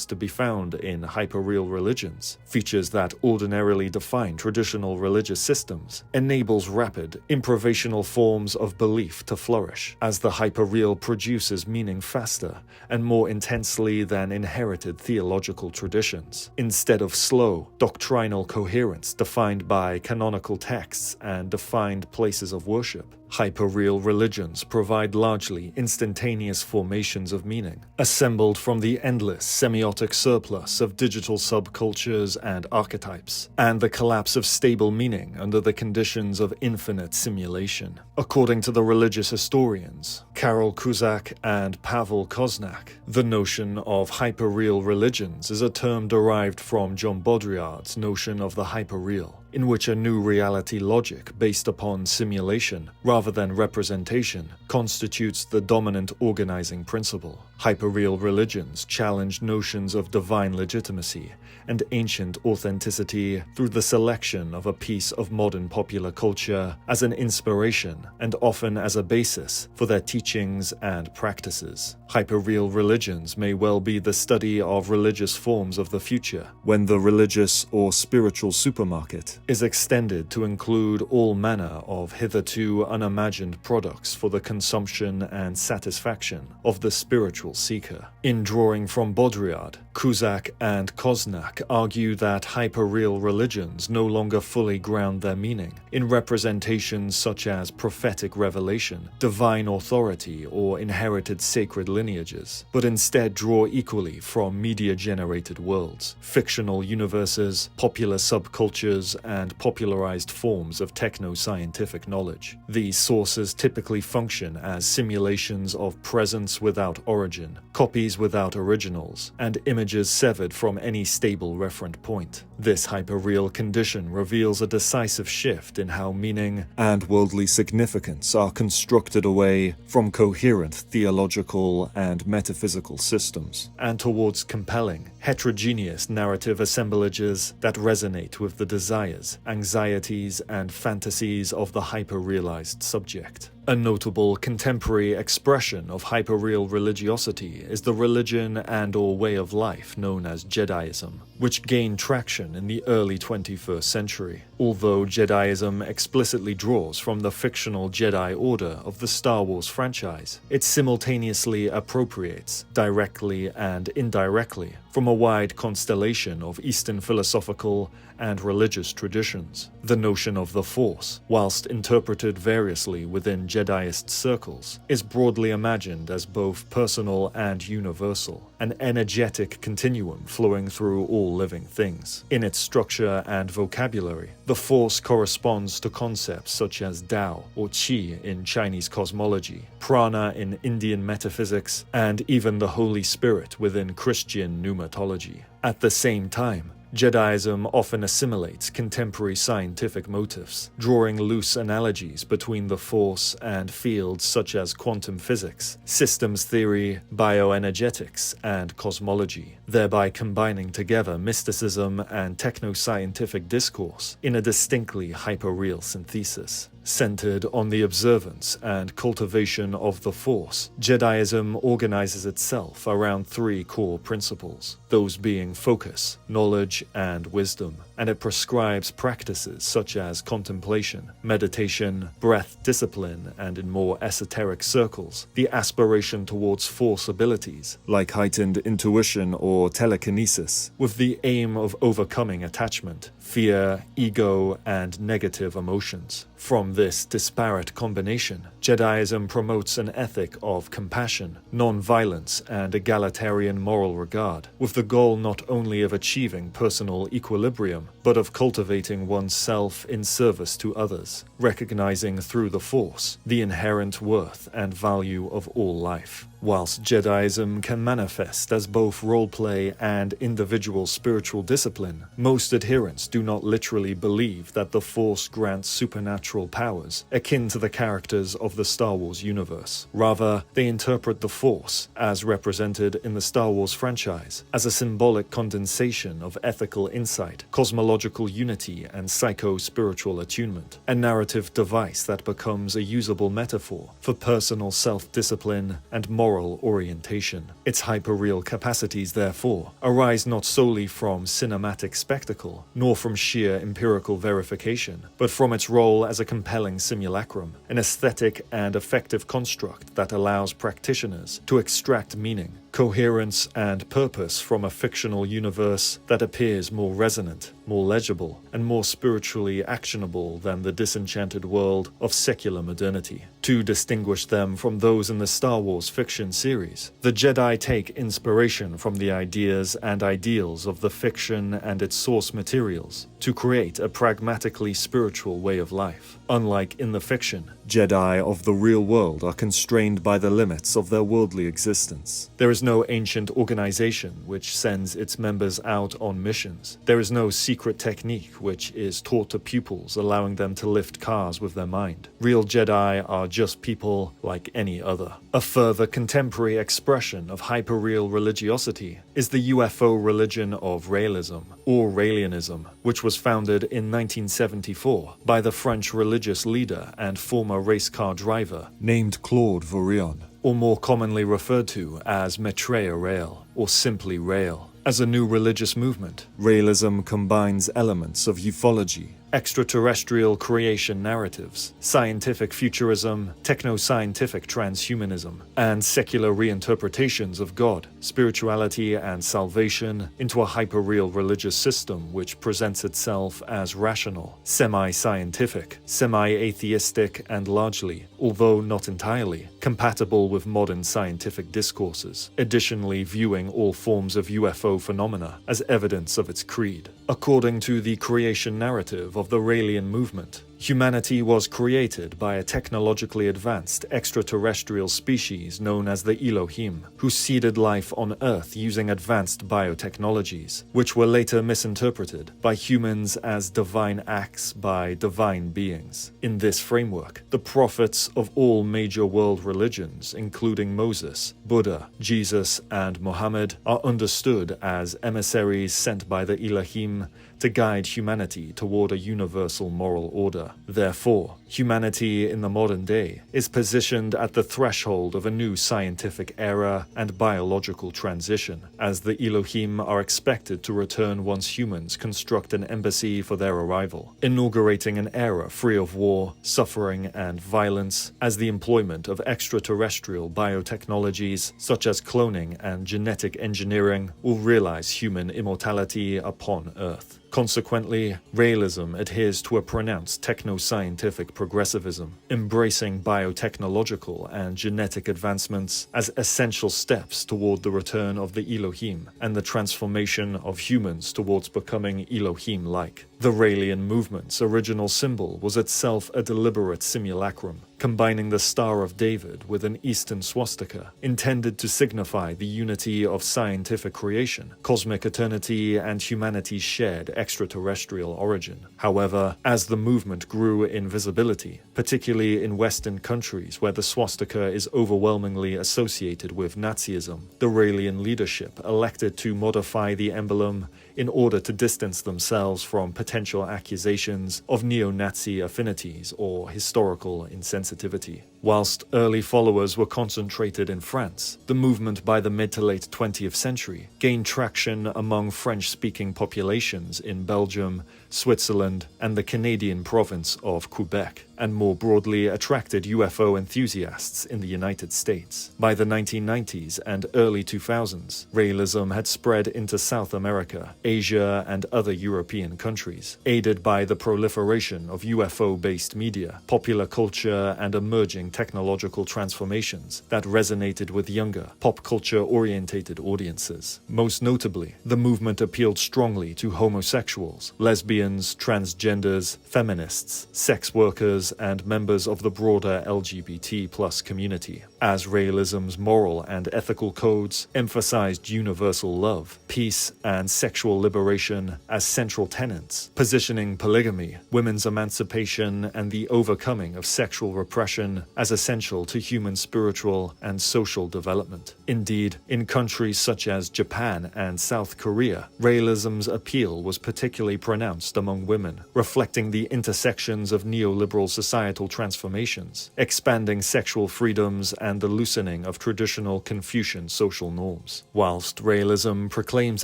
[SPEAKER 1] to be found in hyperreal religions, features that ordinarily define traditional religious systems, enables rapid, improvisational forms of belief to flourish, as the hyperreal produces meaning faster and more intensely than inherited theological traditions, instead of slow, doctrinal coherence defined by canonical texts and defined places of worship. Hyperreal religions provide largely instantaneous formations of meaning, assembled from the endless semiotic surplus of digital subcultures and archetypes, and the collapse of stable meaning under the conditions of infinite simulation. According to the religious historians Karol Cusack and Pavel Koznak, the notion of hyperreal religions is a term derived from Jean Baudrillard's notion of the hyperreal, in which a new reality logic based upon simulation rather than representation constitutes the dominant organizing principle. Hyperreal religions challenge notions of divine legitimacy and ancient authenticity through the selection of a piece of modern popular culture as an inspiration and often as a basis for their teachings and practices. Hyperreal religions may well be the study of religious forms of the future, when the religious or spiritual supermarket is extended to include all manner of hitherto unimagined products for the consumption and satisfaction of the spiritual seeker. In drawing from Baudrillard, Cusack and Koznak argue that hyperreal religions no longer fully ground their meaning in representations such as prophetic revelation, divine authority, or inherited sacred lineages, but instead draw equally from media-generated worlds, fictional universes, popular subcultures, and popularized forms of techno-scientific knowledge. These sources typically function as simulations of presence without origin, copies without originals, and images severed from any stable referent point. This hyperreal condition reveals a decisive shift in how meaning and worldly significance are constructed away from coherent theological and metaphysical systems, and towards compelling, heterogeneous narrative assemblages that resonate with the desires, anxieties, and fantasies of the hyper-realized subject. A notable contemporary expression of hyperreal religiosity is the religion and/or way of life known as Jediism, which gained traction in the early 21st century. Although Jediism explicitly draws from the fictional Jedi Order of the Star Wars franchise, it simultaneously appropriates, directly and indirectly, from a wide constellation of Eastern philosophical and religious traditions. The notion of the Force, whilst interpreted variously within Jediist circles, is broadly imagined as both personal and universal, an energetic continuum flowing through all living things. In its structure and vocabulary, the Force corresponds to concepts such as Tao or Qi in Chinese cosmology, prana in Indian metaphysics, and even the Holy Spirit within Christian pneumatology. At the same time, Jediism often assimilates contemporary scientific motifs, drawing loose analogies between the Force and fields such as quantum physics, systems theory, bioenergetics, and cosmology, thereby combining together mysticism and techno-scientific discourse in a distinctly hyperreal synthesis. Centered on the observance and cultivation of the Force, Jediism organizes itself around three core principles, those being focus, knowledge, and wisdom, and it prescribes practices such as contemplation, meditation, breath discipline, and in more esoteric circles, the aspiration towards Force abilities, like heightened intuition or telekinesis, with the aim of overcoming attachment, fear, ego, and negative emotions. From this disparate combination, Jediism promotes an ethic of compassion, non-violence, and egalitarian moral regard, with the goal not only of achieving personal equilibrium, but of cultivating oneself in service to others, recognizing through the Force the inherent worth and value of all life. Whilst Jediism can manifest as both roleplay and individual spiritual discipline, most adherents do not literally believe that the Force grants supernatural powers akin to the characters of the Star Wars universe. Rather, they interpret the Force, as represented in the Star Wars franchise, as a symbolic condensation of ethical insight, cosmological unity, and psycho-spiritual attunement, a narrative device that becomes a usable metaphor for personal self-discipline and moral orientation. Its hyperreal capacities, therefore, arise not solely from cinematic spectacle, nor from sheer empirical verification, but from its role as a compelling simulacrum, an aesthetic and effective construct that allows practitioners to extract meaning, coherence, and purpose from a fictional universe that appears more resonant, more legible, and more spiritually actionable than the disenchanted world of secular modernity. To distinguish them from those in the Star Wars fiction series, the Jedi take inspiration from the ideas and ideals of the fiction and its source materials to create a pragmatically spiritual way of life. Unlike in the fiction, Jedi of the real world are constrained by the limits of their worldly existence. There is no ancient organization which sends its members out on missions. There is no secret technique which is taught to pupils, allowing them to lift cars with their mind. Real Jedi are just people like any other. A further contemporary expression of hyperreal religiosity is the UFO religion of realism, or Raelianism, which was founded in 1974 by the French religious leader and former race car driver named Claude Vorilhon, or more commonly referred to as Maitreya Rael, or simply Rael. As a new religious movement, Raelism combines elements of ufology, extraterrestrial creation narratives, scientific futurism, techno-scientific transhumanism, and secular reinterpretations of God, spirituality, and salvation into a hyperreal religious system which presents itself as rational, semi-scientific, semi-atheistic, and largely, although not entirely, compatible with modern scientific discourses, additionally viewing all forms of UFO phenomena as evidence of its creed. According to the creation narrative of the Raelian movement, humanity was created by a technologically advanced extraterrestrial species known as the Elohim, who seeded life on Earth using advanced biotechnologies, which were later misinterpreted by humans as divine acts by divine beings. In this framework, the prophets of all major world religions, including Moses, Buddha, Jesus, and Muhammad, are understood as emissaries sent by the Elohim to guide humanity toward a universal moral order. Therefore, humanity in the modern day is positioned at the threshold of a new scientific era and biological transition, as the Elohim are expected to return once humans construct an embassy for their arrival, inaugurating an era free of war, suffering, and violence, as the employment of extraterrestrial biotechnologies such as cloning and genetic engineering will realize human immortality upon Earth. Consequently, realism adheres to a pronounced techno-scientific progressivism, embracing biotechnological and genetic advancements as essential steps toward the return of the Elohim and the transformation of humans towards becoming Elohim-like. The Raelian movement's original symbol was itself a deliberate simulacrum, combining the Star of David with an Eastern swastika, intended to signify the unity of scientific creation, cosmic eternity, and humanity's shared extraterrestrial origin. However, as the movement grew in visibility, particularly in Western countries where the swastika is overwhelmingly associated with Nazism, the Raelian leadership elected to modify the emblem in order to distance themselves from potential accusations of neo-Nazi affinities or historical insensitivity. Whilst early followers were concentrated in France, the movement by the mid to late 20th century gained traction among French-speaking populations in Belgium, Switzerland, and the Canadian province of Quebec, and more broadly attracted UFO enthusiasts in the United States. By the 1990s and early 2000s, realism had spread into South America, Asia, and other European countries, aided by the proliferation of UFO-based media, popular culture, and emerging technological transformations that resonated with younger, pop culture-orientated audiences. Most notably, the movement appealed strongly to homosexuals, lesbians, transgenders, feminists, sex workers, and members of the broader LGBT+ community, as realism's moral and ethical codes emphasized universal love, peace, and sexual liberation as central tenets, positioning polygamy, women's emancipation, and the overcoming of sexual repression as essential to human spiritual and social development. Indeed, in countries such as Japan and South Korea, realism's appeal was particularly pronounced among women, reflecting the intersections of neoliberal societal transformations, expanding sexual freedoms, and the loosening of traditional Confucian social norms. Whilst realism proclaims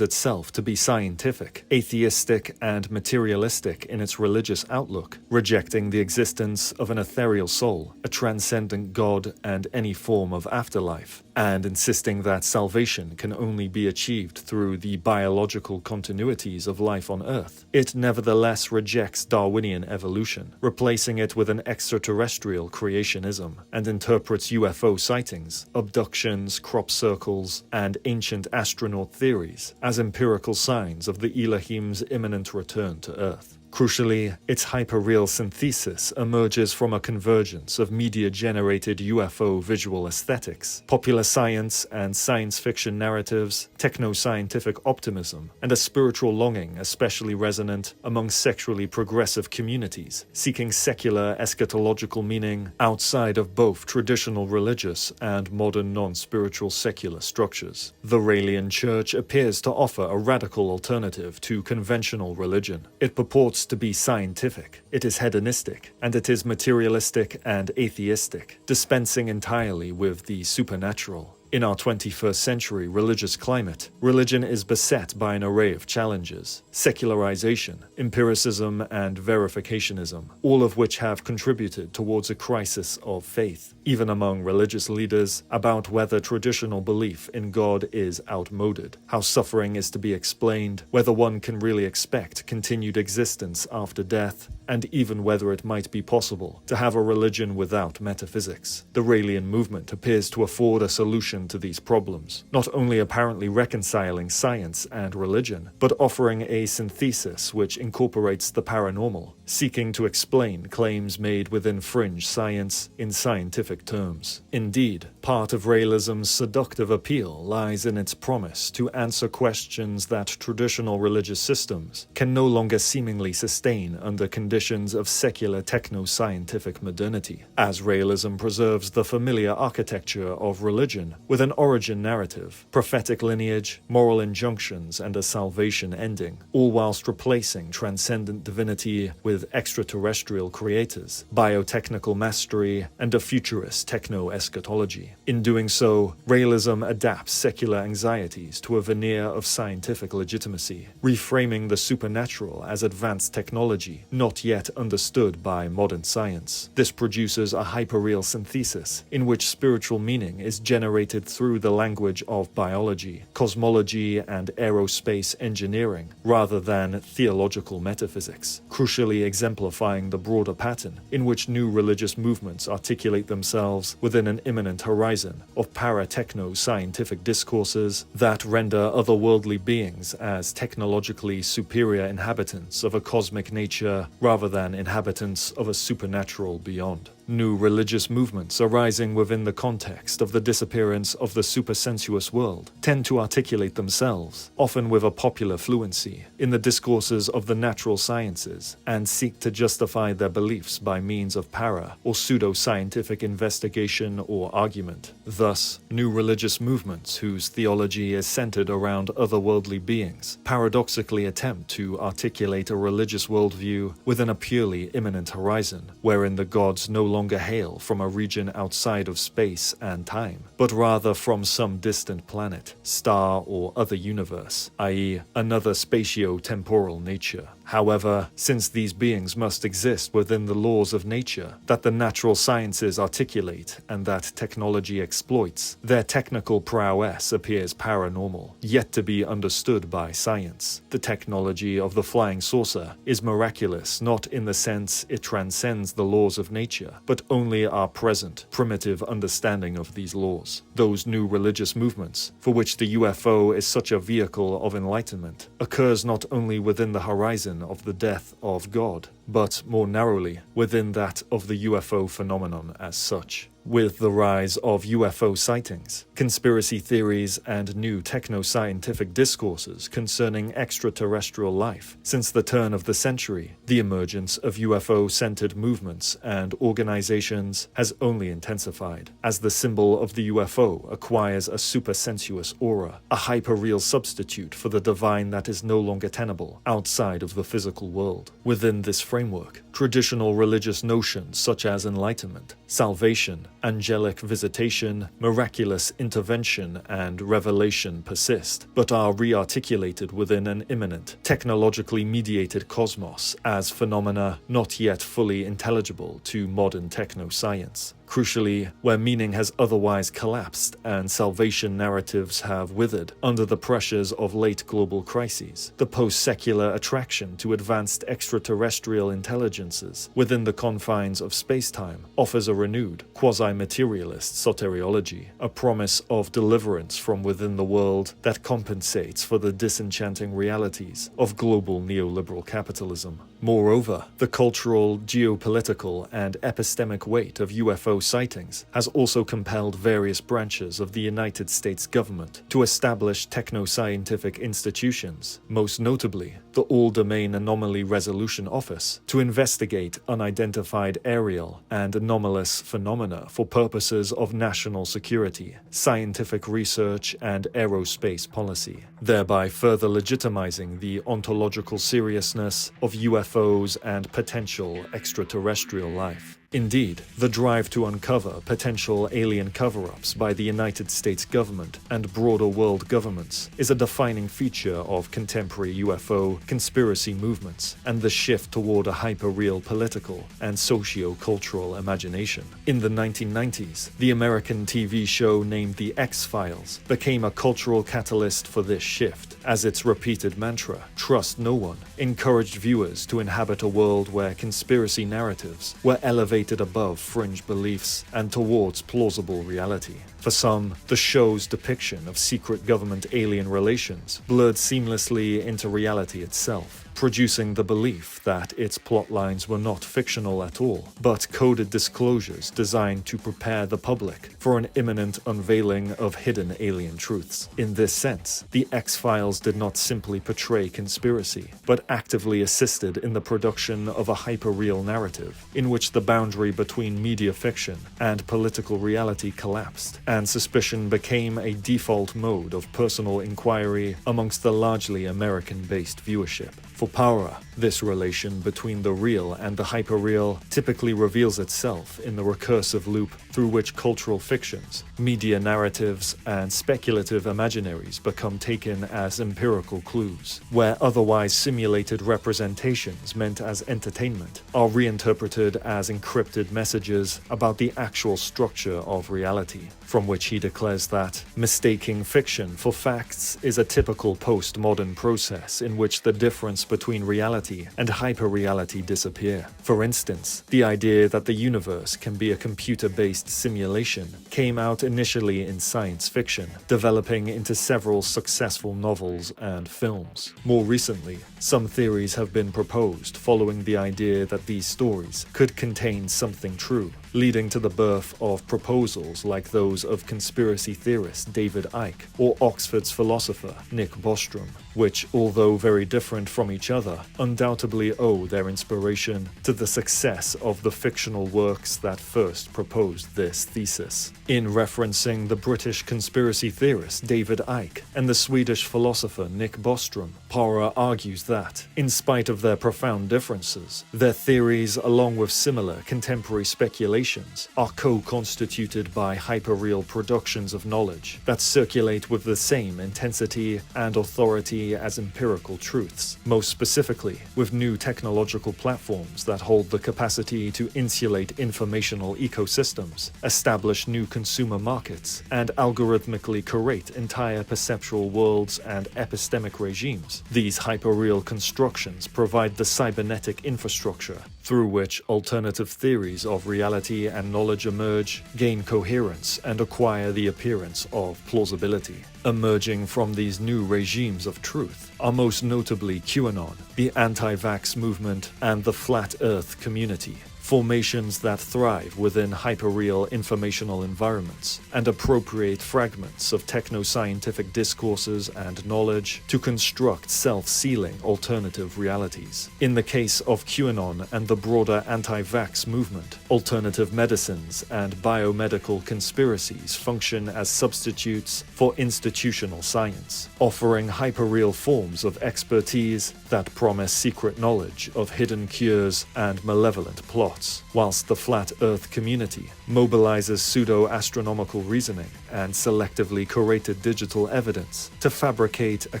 [SPEAKER 1] itself to be scientific, atheistic, and materialistic in its religious outlook, rejecting the existence of an ethereal soul, a transcendent God, and any form of afterlife, and insisting that salvation can only be achieved through the biological continuities of life on Earth, it nevertheless rejects Darwinian evolution, replacing it with an extraterrestrial creationism, and interprets UFO sightings, abductions, crop circles, and ancient astronaut theories as empirical signs of the Elohim's imminent return to Earth. Crucially, its hyperreal synthesis emerges from a convergence of media-generated UFO visual aesthetics, popular science and science fiction narratives, techno-scientific optimism, and a spiritual longing especially resonant among sexually progressive communities, seeking secular eschatological meaning outside of both traditional religious and modern non-spiritual secular structures. The Raelian Church appears to offer a radical alternative to conventional religion. It purports to be scientific, it is hedonistic, and it is materialistic and atheistic, dispensing entirely with the supernatural. In our 21st century religious climate, religion is beset by an array of challenges: secularization, empiricism, and verificationism, all of which have contributed towards a crisis of faith, even among religious leaders, about whether traditional belief in God is outmoded, how suffering is to be explained, whether one can really expect continued existence after death, and even whether it might be possible to have a religion without metaphysics. The Raelian movement appears to afford a solution to these problems, not only apparently reconciling science and religion, but offering a synthesis which incorporates the paranormal, seeking to explain claims made within fringe science in scientific terms. Indeed, part of realism's seductive appeal lies in its promise to answer questions that traditional religious systems can no longer seemingly sustain under conditions of secular techno-scientific modernity, as realism preserves the familiar architecture of religion with an origin narrative, prophetic lineage, moral injunctions, and a salvation ending, all whilst replacing transcendent divinity with extraterrestrial creators, biotechnical mastery, and a futurist techno-eschatology. In doing so, realism adapts secular anxieties to a veneer of scientific legitimacy, reframing the supernatural as advanced technology not yet understood by modern science. This produces a hyperreal synthesis in which spiritual meaning is generated communicated through the language of biology, cosmology, and aerospace engineering, rather than theological metaphysics, crucially exemplifying the broader pattern in which new religious movements articulate themselves within an imminent horizon of para-techno-scientific discourses that render otherworldly beings as technologically superior inhabitants of a cosmic nature rather than inhabitants of a supernatural beyond. New religious movements arising within the context of the disappearance of the supersensuous world tend to articulate themselves, often with a popular fluency, in the discourses of the natural sciences and seek to justify their beliefs by means of para or pseudo-scientific investigation or argument. Thus, new religious movements whose theology is centered around otherworldly beings paradoxically attempt to articulate a religious worldview within a purely imminent horizon, wherein the gods no longer hail from a region outside of space and time, but rather from some distant planet, star, or other universe, i.e., another spatio-temporal nature. However, since these beings must exist within the laws of nature that the natural sciences articulate and that technology exploits, their technical prowess appears paranormal, yet to be understood by science. The technology of the flying saucer is miraculous not in the sense it transcends the laws of nature, but only our present, primitive understanding of these laws. Those new religious movements, for which the UFO is such a vehicle of enlightenment, occurs not only within the horizon of the death of God, but more narrowly within that of the UFO phenomenon as such. With the rise of UFO sightings, conspiracy theories, and new techno-scientific discourses concerning extraterrestrial life since the turn of the century, the emergence of UFO-centered movements and organizations has only intensified, as the symbol of the UFO acquires a supersensuous aura, a hyperreal substitute for the divine that is no longer tenable outside of the physical world. Within this framework, traditional religious notions such as enlightenment, salvation, angelic visitation, miraculous intervention, and revelation persist, but are rearticulated within an imminent, technologically mediated cosmos as phenomena not yet fully intelligible to modern techno-science. Crucially, where meaning has otherwise collapsed and salvation narratives have withered under the pressures of late global crises, the post-secular attraction to advanced extraterrestrial intelligences within the confines of space-time offers a renewed, quasi-materialist soteriology, a promise of deliverance from within the world that compensates for the disenchanting realities of global neoliberal capitalism. Moreover, the cultural, geopolitical, and epistemic weight of UFO sightings has also compelled various branches of the United States government to establish techno-scientific institutions, most notably the All-Domain Anomaly Resolution Office, to investigate unidentified aerial and anomalous phenomena for purposes of national security, scientific research, and aerospace policy, thereby further legitimizing the ontological seriousness of UFOs and potential extraterrestrial life. Indeed, the drive to uncover potential alien cover-ups by the United States government and broader world governments is a defining feature of contemporary UFO conspiracy movements and the shift toward a hyperreal political and socio-cultural imagination. In the 1990s, the American TV show named The X-Files became a cultural catalyst for this shift, as its repeated mantra, "Trust no one," encouraged viewers to inhabit a world where conspiracy narratives were elevated above fringe beliefs and towards plausible reality. For some, the show's depiction of secret government-alien relations blurred seamlessly into reality itself, producing the belief that its plotlines were not fictional at all, but coded disclosures designed to prepare the public for an imminent unveiling of hidden alien truths. In this sense, The X-Files did not simply portray conspiracy, but actively assisted in the production of a hyperreal narrative, in which the boundary between media fiction and political reality collapsed, and suspicion became a default mode of personal inquiry amongst the largely American-based viewership. For Paura, this relation between the real and the hyperreal typically reveals itself in the recursive loop through which cultural fictions, media narratives, and speculative imaginaries become taken as empirical clues, where otherwise simulated representations meant as entertainment are reinterpreted as encrypted messages about the actual structure of reality, from which he declares that mistaking fiction for facts is a typical postmodern process in which the difference between reality and hyperreality disappear. For instance, the idea that the universe can be a computer-based simulation came out initially in science fiction, developing into several successful novels and films. More recently, some theories have been proposed following the idea that these stories could contain something true, leading to the birth of proposals like those of conspiracy theorist David Icke or Oxford's philosopher Nick Bostrom, which, although very different from each other, undoubtedly owe their inspiration to the success of the fictional works that first proposed this thesis. In referencing the British conspiracy theorist David Icke and the Swedish philosopher Nick Bostrom, Paura argues that, in spite of their profound differences, their theories, along with similar contemporary speculations, are co-constituted by hyperreal productions of knowledge that circulate with the same intensity and authority as empirical truths, most specifically with new technological platforms that hold the capacity to insulate informational ecosystems, establish new consumer markets, and algorithmically curate entire perceptual worlds and epistemic regimes. These hyperreal constructions provide the cybernetic infrastructure through which alternative theories of reality and knowledge emerge, gain coherence, and acquire the appearance of plausibility. Emerging from these new regimes of truth are most notably QAnon, the anti-vax movement, and the Flat Earth community, formations that thrive within hyperreal informational environments and appropriate fragments of techno-scientific discourses and knowledge to construct self-sealing alternative realities. In the case of QAnon and the broader anti-vax movement, alternative medicines and biomedical conspiracies function as substitutes for institutional science, offering hyperreal forms of expertise that promise secret knowledge of hidden cures and malevolent plots, whilst the Flat Earth community mobilizes pseudo-astronomical reasoning and selectively curated digital evidence to fabricate a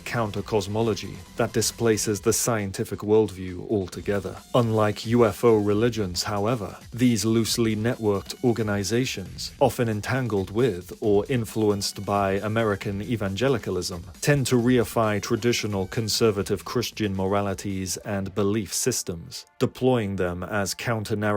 [SPEAKER 1] counter-cosmology that displaces the scientific worldview altogether. Unlike UFO religions, however, these loosely networked organizations, often entangled with or influenced by American evangelicalism, tend to reify traditional conservative Christian moralities and belief systems, deploying them as counter-narratives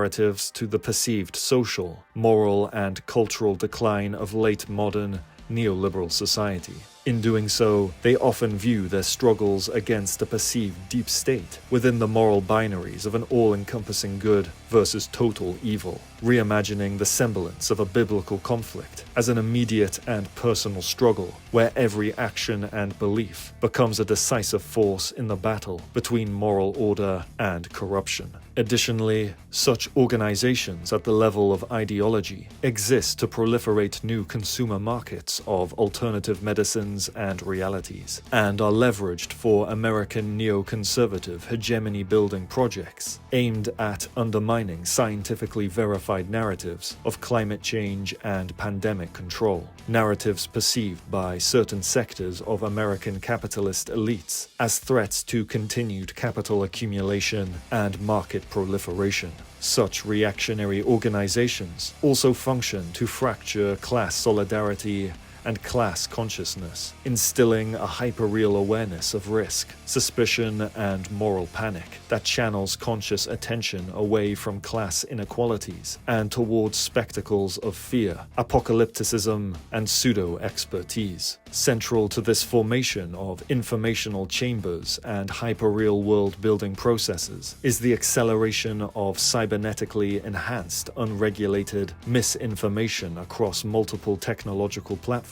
[SPEAKER 1] to the perceived social, moral, and cultural decline of late modern neoliberal society. In doing so, they often view their struggles against a perceived deep state within the moral binaries of an all-encompassing good versus total evil, reimagining the semblance of a biblical conflict as an immediate and personal struggle where every action and belief becomes a decisive force in the battle between moral order and corruption. Additionally, such organizations at the level of ideology exist to proliferate new consumer markets of alternative medicines and realities, and are leveraged for American neoconservative hegemony-building projects aimed at undermining scientifically verified narratives of climate change and pandemic control, narratives perceived by certain sectors of American capitalist elites as threats to continued capital accumulation and market proliferation. Such reactionary organizations also function to fracture class solidarity and class consciousness, instilling a hyperreal awareness of risk, suspicion, and moral panic that channels conscious attention away from class inequalities and towards spectacles of fear, apocalypticism, and pseudo-expertise. Central to this formation of informational chambers and hyperreal world-building processes is the acceleration of cybernetically enhanced, unregulated misinformation across multiple technological platforms,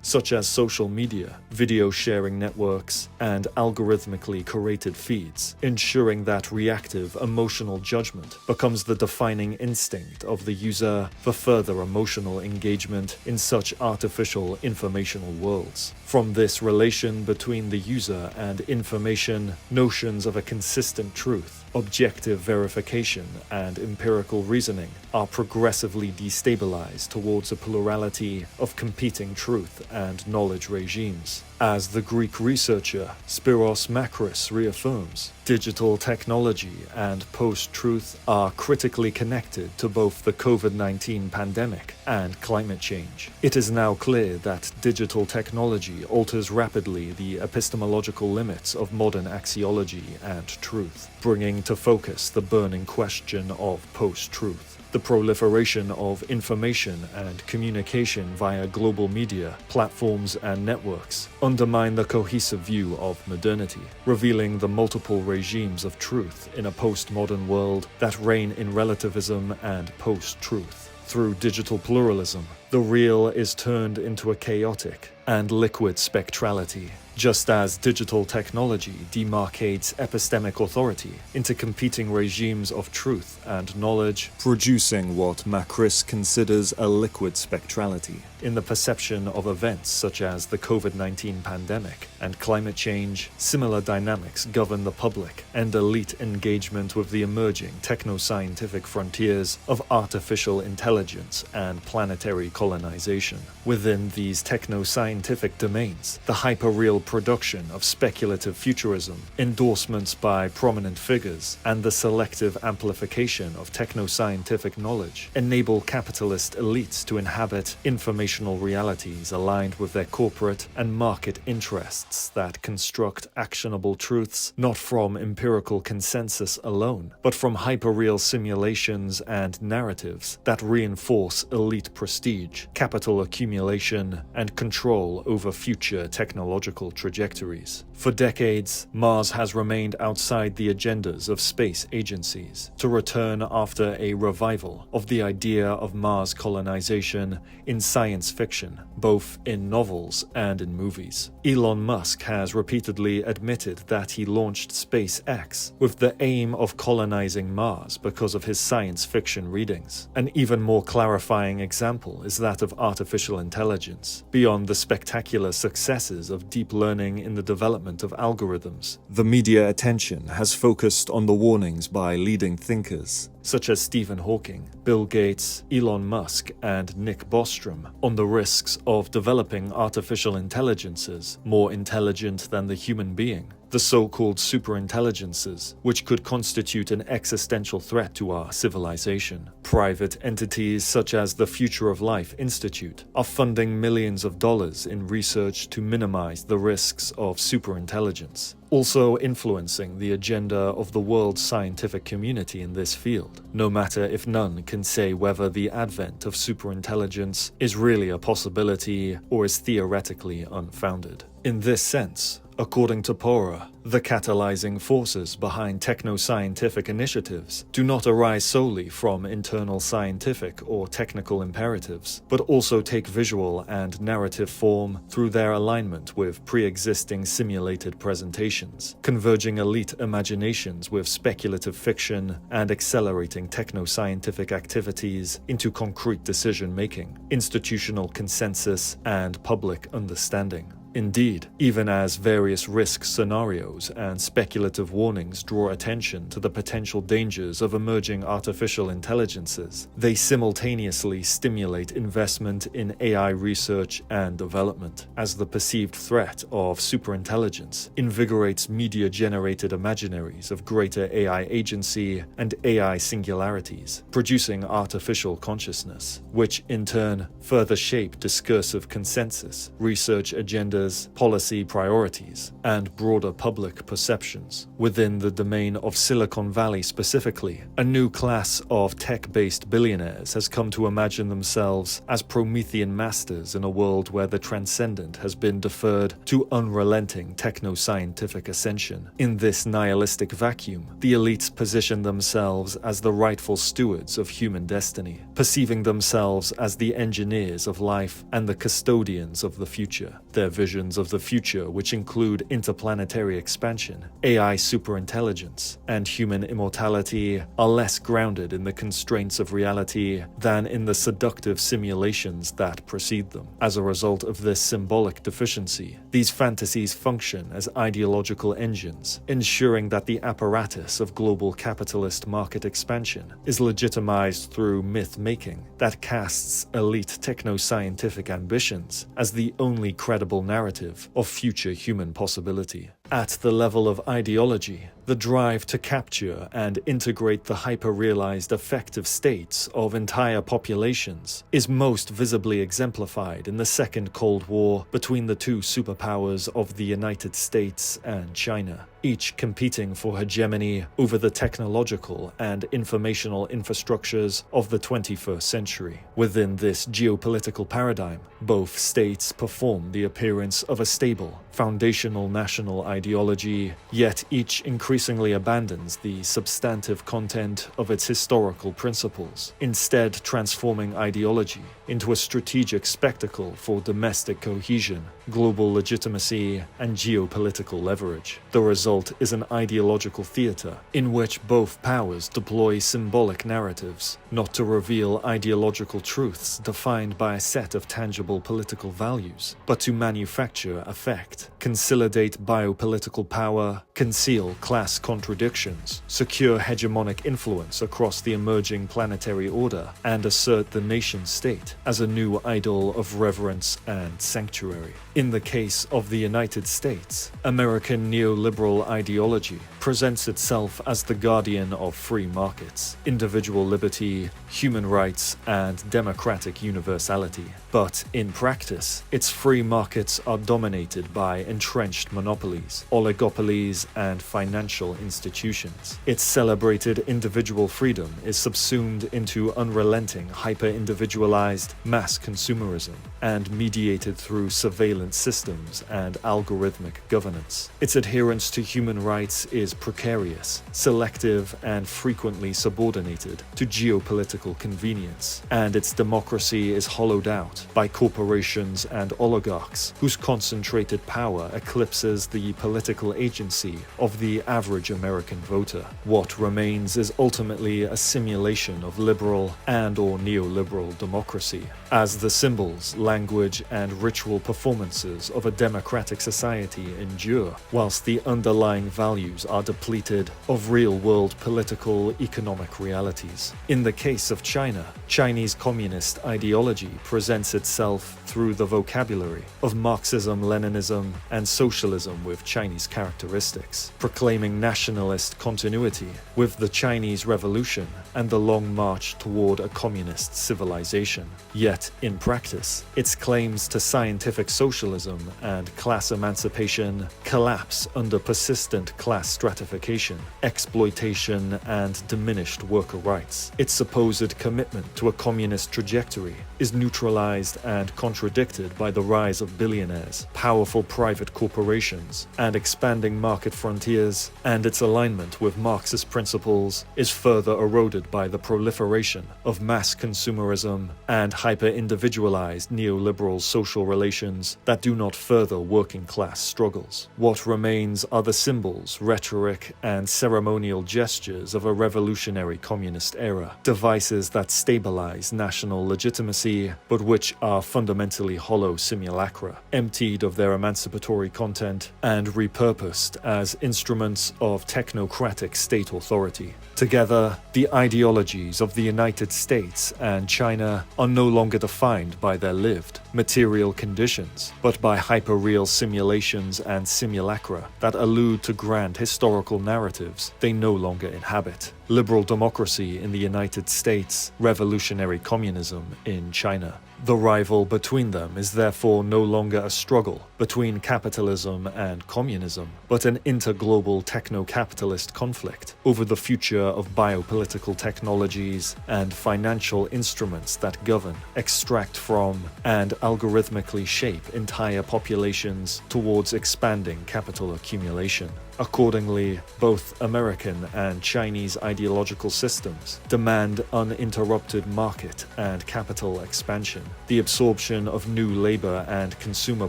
[SPEAKER 1] such as social media, video sharing networks, and algorithmically curated feeds, ensuring that reactive emotional judgment becomes the defining instinct of the user for further emotional engagement in such artificial informational worlds. From this relation between the user and information, notions of a consistent truth objective verification, and empirical reasoning are progressively destabilized towards a plurality of competing truth and knowledge regimes. As the Greek researcher Spiros Makris reaffirms, digital technology and post-truth are critically connected to both the COVID-19 pandemic and climate change. It is now clear that digital technology alters rapidly the epistemological limits of modern axiology and truth, bringing to focus the burning question of post-truth. The proliferation of information and communication via global media, platforms, and networks undermine the cohesive view of modernity, revealing the multiple regimes of truth in a postmodern world that reign in relativism and post-truth. Through digital pluralism, the real is turned into a chaotic and liquid spectrality, just as digital technology demarcates epistemic authority into competing regimes of truth and knowledge, producing what Makris considers a liquid spectrality. In the perception of events such as the COVID-19 pandemic and climate change, similar dynamics govern the public and elite engagement with the emerging techno-scientific frontiers of artificial intelligence and planetary colonization. Within these techno-scientific domains, the hyperreal production of speculative futurism, endorsements by prominent figures, and the selective amplification of techno-scientific knowledge enable capitalist elites to inhabit informational realities aligned with their corporate and market interests that construct actionable truths not from empirical consensus alone, but from hyperreal simulations and narratives that reinforce elite prestige, capital accumulation, and control over future technological trajectories. For decades, Mars has remained outside the agendas of space agencies, to return after a revival of the idea of Mars colonization in science fiction, both in novels and in movies. Elon Musk has repeatedly admitted that he launched SpaceX with the aim of colonizing Mars because of his science fiction readings. An even more clarifying example is that of artificial intelligence. Beyond the spectacular successes of deep learning in the development of algorithms, the media attention has focused on the warnings by leading thinkers such as Stephen Hawking, Bill Gates, Elon Musk, and Nick Bostrom on the risks of developing artificial intelligences more intelligent than the human being, the so-called superintelligences, which could constitute an existential threat to our civilization. Private entities such as the Future of Life Institute are funding millions of dollars in research to minimize the risks of superintelligence, also influencing the agenda of the world's scientific community in this field, no matter if none can say whether the advent of superintelligence is really a possibility or is theoretically unfounded. In this sense, according to Paura, the catalyzing forces behind techno-scientific initiatives do not arise solely from internal scientific or technical imperatives, but also take visual and narrative form through their alignment with pre-existing simulated presentations, converging elite imaginations with speculative fiction and accelerating techno-scientific activities into concrete decision-making, institutional consensus, and public understanding. Indeed, even as various risk scenarios and speculative warnings draw attention to the potential dangers of emerging artificial intelligences, they simultaneously stimulate investment in AI research and development, as the perceived threat of superintelligence invigorates media-generated imaginaries of greater AI agency and AI singularities, producing artificial consciousness, which in turn further shape discursive consensus, research agendas, policy priorities, and broader public perceptions. Within the domain of Silicon Valley specifically, a new class of tech-based billionaires has come to imagine themselves as Promethean masters in a world where the transcendent has been deferred to unrelenting techno-scientific ascension. In this nihilistic vacuum, the elites position themselves as the rightful stewards of human destiny, perceiving themselves as the engineers of life and the custodians of the future. Their vision visions of the future, which include interplanetary expansion, AI superintelligence, and human immortality, are less grounded in the constraints of reality than in the seductive simulations that precede them. As a result of this symbolic deficiency, these fantasies function as ideological engines, ensuring that the apparatus of global capitalist market expansion is legitimized through myth-making that casts elite techno-scientific ambitions as the only credible narrative of future human possibility. At the level of ideology, the drive to capture and integrate the hyper-realized affective states of entire populations is most visibly exemplified in the Second Cold War between the two superpowers of the United States and China, each competing for hegemony over the technological and informational infrastructures of the 21st century. Within this geopolitical paradigm, both states perform the appearance of a stable, foundational national ideology, yet each increasingly abandons the substantive content of its historical principles, instead transforming ideology into a strategic spectacle for domestic cohesion, global legitimacy, and geopolitical leverage. The result is an ideological theater in which both powers deploy symbolic narratives, not to reveal ideological truths defined by a set of tangible political values, but to manufacture effect, consolidate biopolitical power, conceal class contradictions, secure hegemonic influence across the emerging planetary order, and assert the nation-state as a new idol of reverence and sanctuary. In the case of the United States, American neoliberal ideology presents itself as the guardian of free markets, individual liberty, human rights, and democratic universality. But in practice, its free markets are dominated by entrenched monopolies, oligopolies, and financial institutions. Its celebrated individual freedom is subsumed into unrelenting hyper-individualized mass consumerism and mediated through surveillance systems and algorithmic governance. Its adherence to human rights is precarious, selective, and frequently subordinated to geopolitical convenience, and its democracy is hollowed out by corporations and oligarchs whose concentrated power eclipses the political agency of the average American voter. What remains is ultimately a simulation of liberal and/or neoliberal democracy, as the symbols, language, and ritual performances of a democratic society endure, whilst the underlying values are depleted of real-world political economic realities. In the case of China, Chinese communist ideology presents itself through the vocabulary of Marxism, Leninism, and socialism with Chinese characteristics, proclaiming nationalist continuity with the Chinese Revolution and the long march toward a communist civilization. Yet, in practice, its claims to scientific socialism and class emancipation collapse under persistent class stratification, exploitation, and diminished worker rights. Its supposed commitment to a communist trajectory is neutralized and contradicted by the rise of billionaires, powerful private corporations, and expanding market frontiers, and its alignment with Marxist principles is further eroded by the proliferation of mass consumerism and hyper-individualized neoliberal social relations that do not further working-class struggles. What remains are the symbols, rhetoric, and ceremonial gestures of a revolutionary communist era, devices that stabilize national legitimacy, but which are fundamentally hollow simulacra, emptied of their emancipatory content and repurposed as instruments of technocratic state authority. Together, the ideologies of the United States and China are no longer defined by their lived, material conditions, but by hyperreal simulations and simulacra that allude to grand historical narratives they no longer inhabit. Liberal democracy in the United States, revolutionary communism in China. The rival between them is therefore no longer a struggle between capitalism and communism, but an interglobal techno-capitalist conflict over the future of biopolitical technologies and financial instruments that govern, extract from, and algorithmically shape entire populations towards expanding capital accumulation. Accordingly, both American and Chinese ideological systems demand uninterrupted market and capital expansion, the absorption of new labor and consumer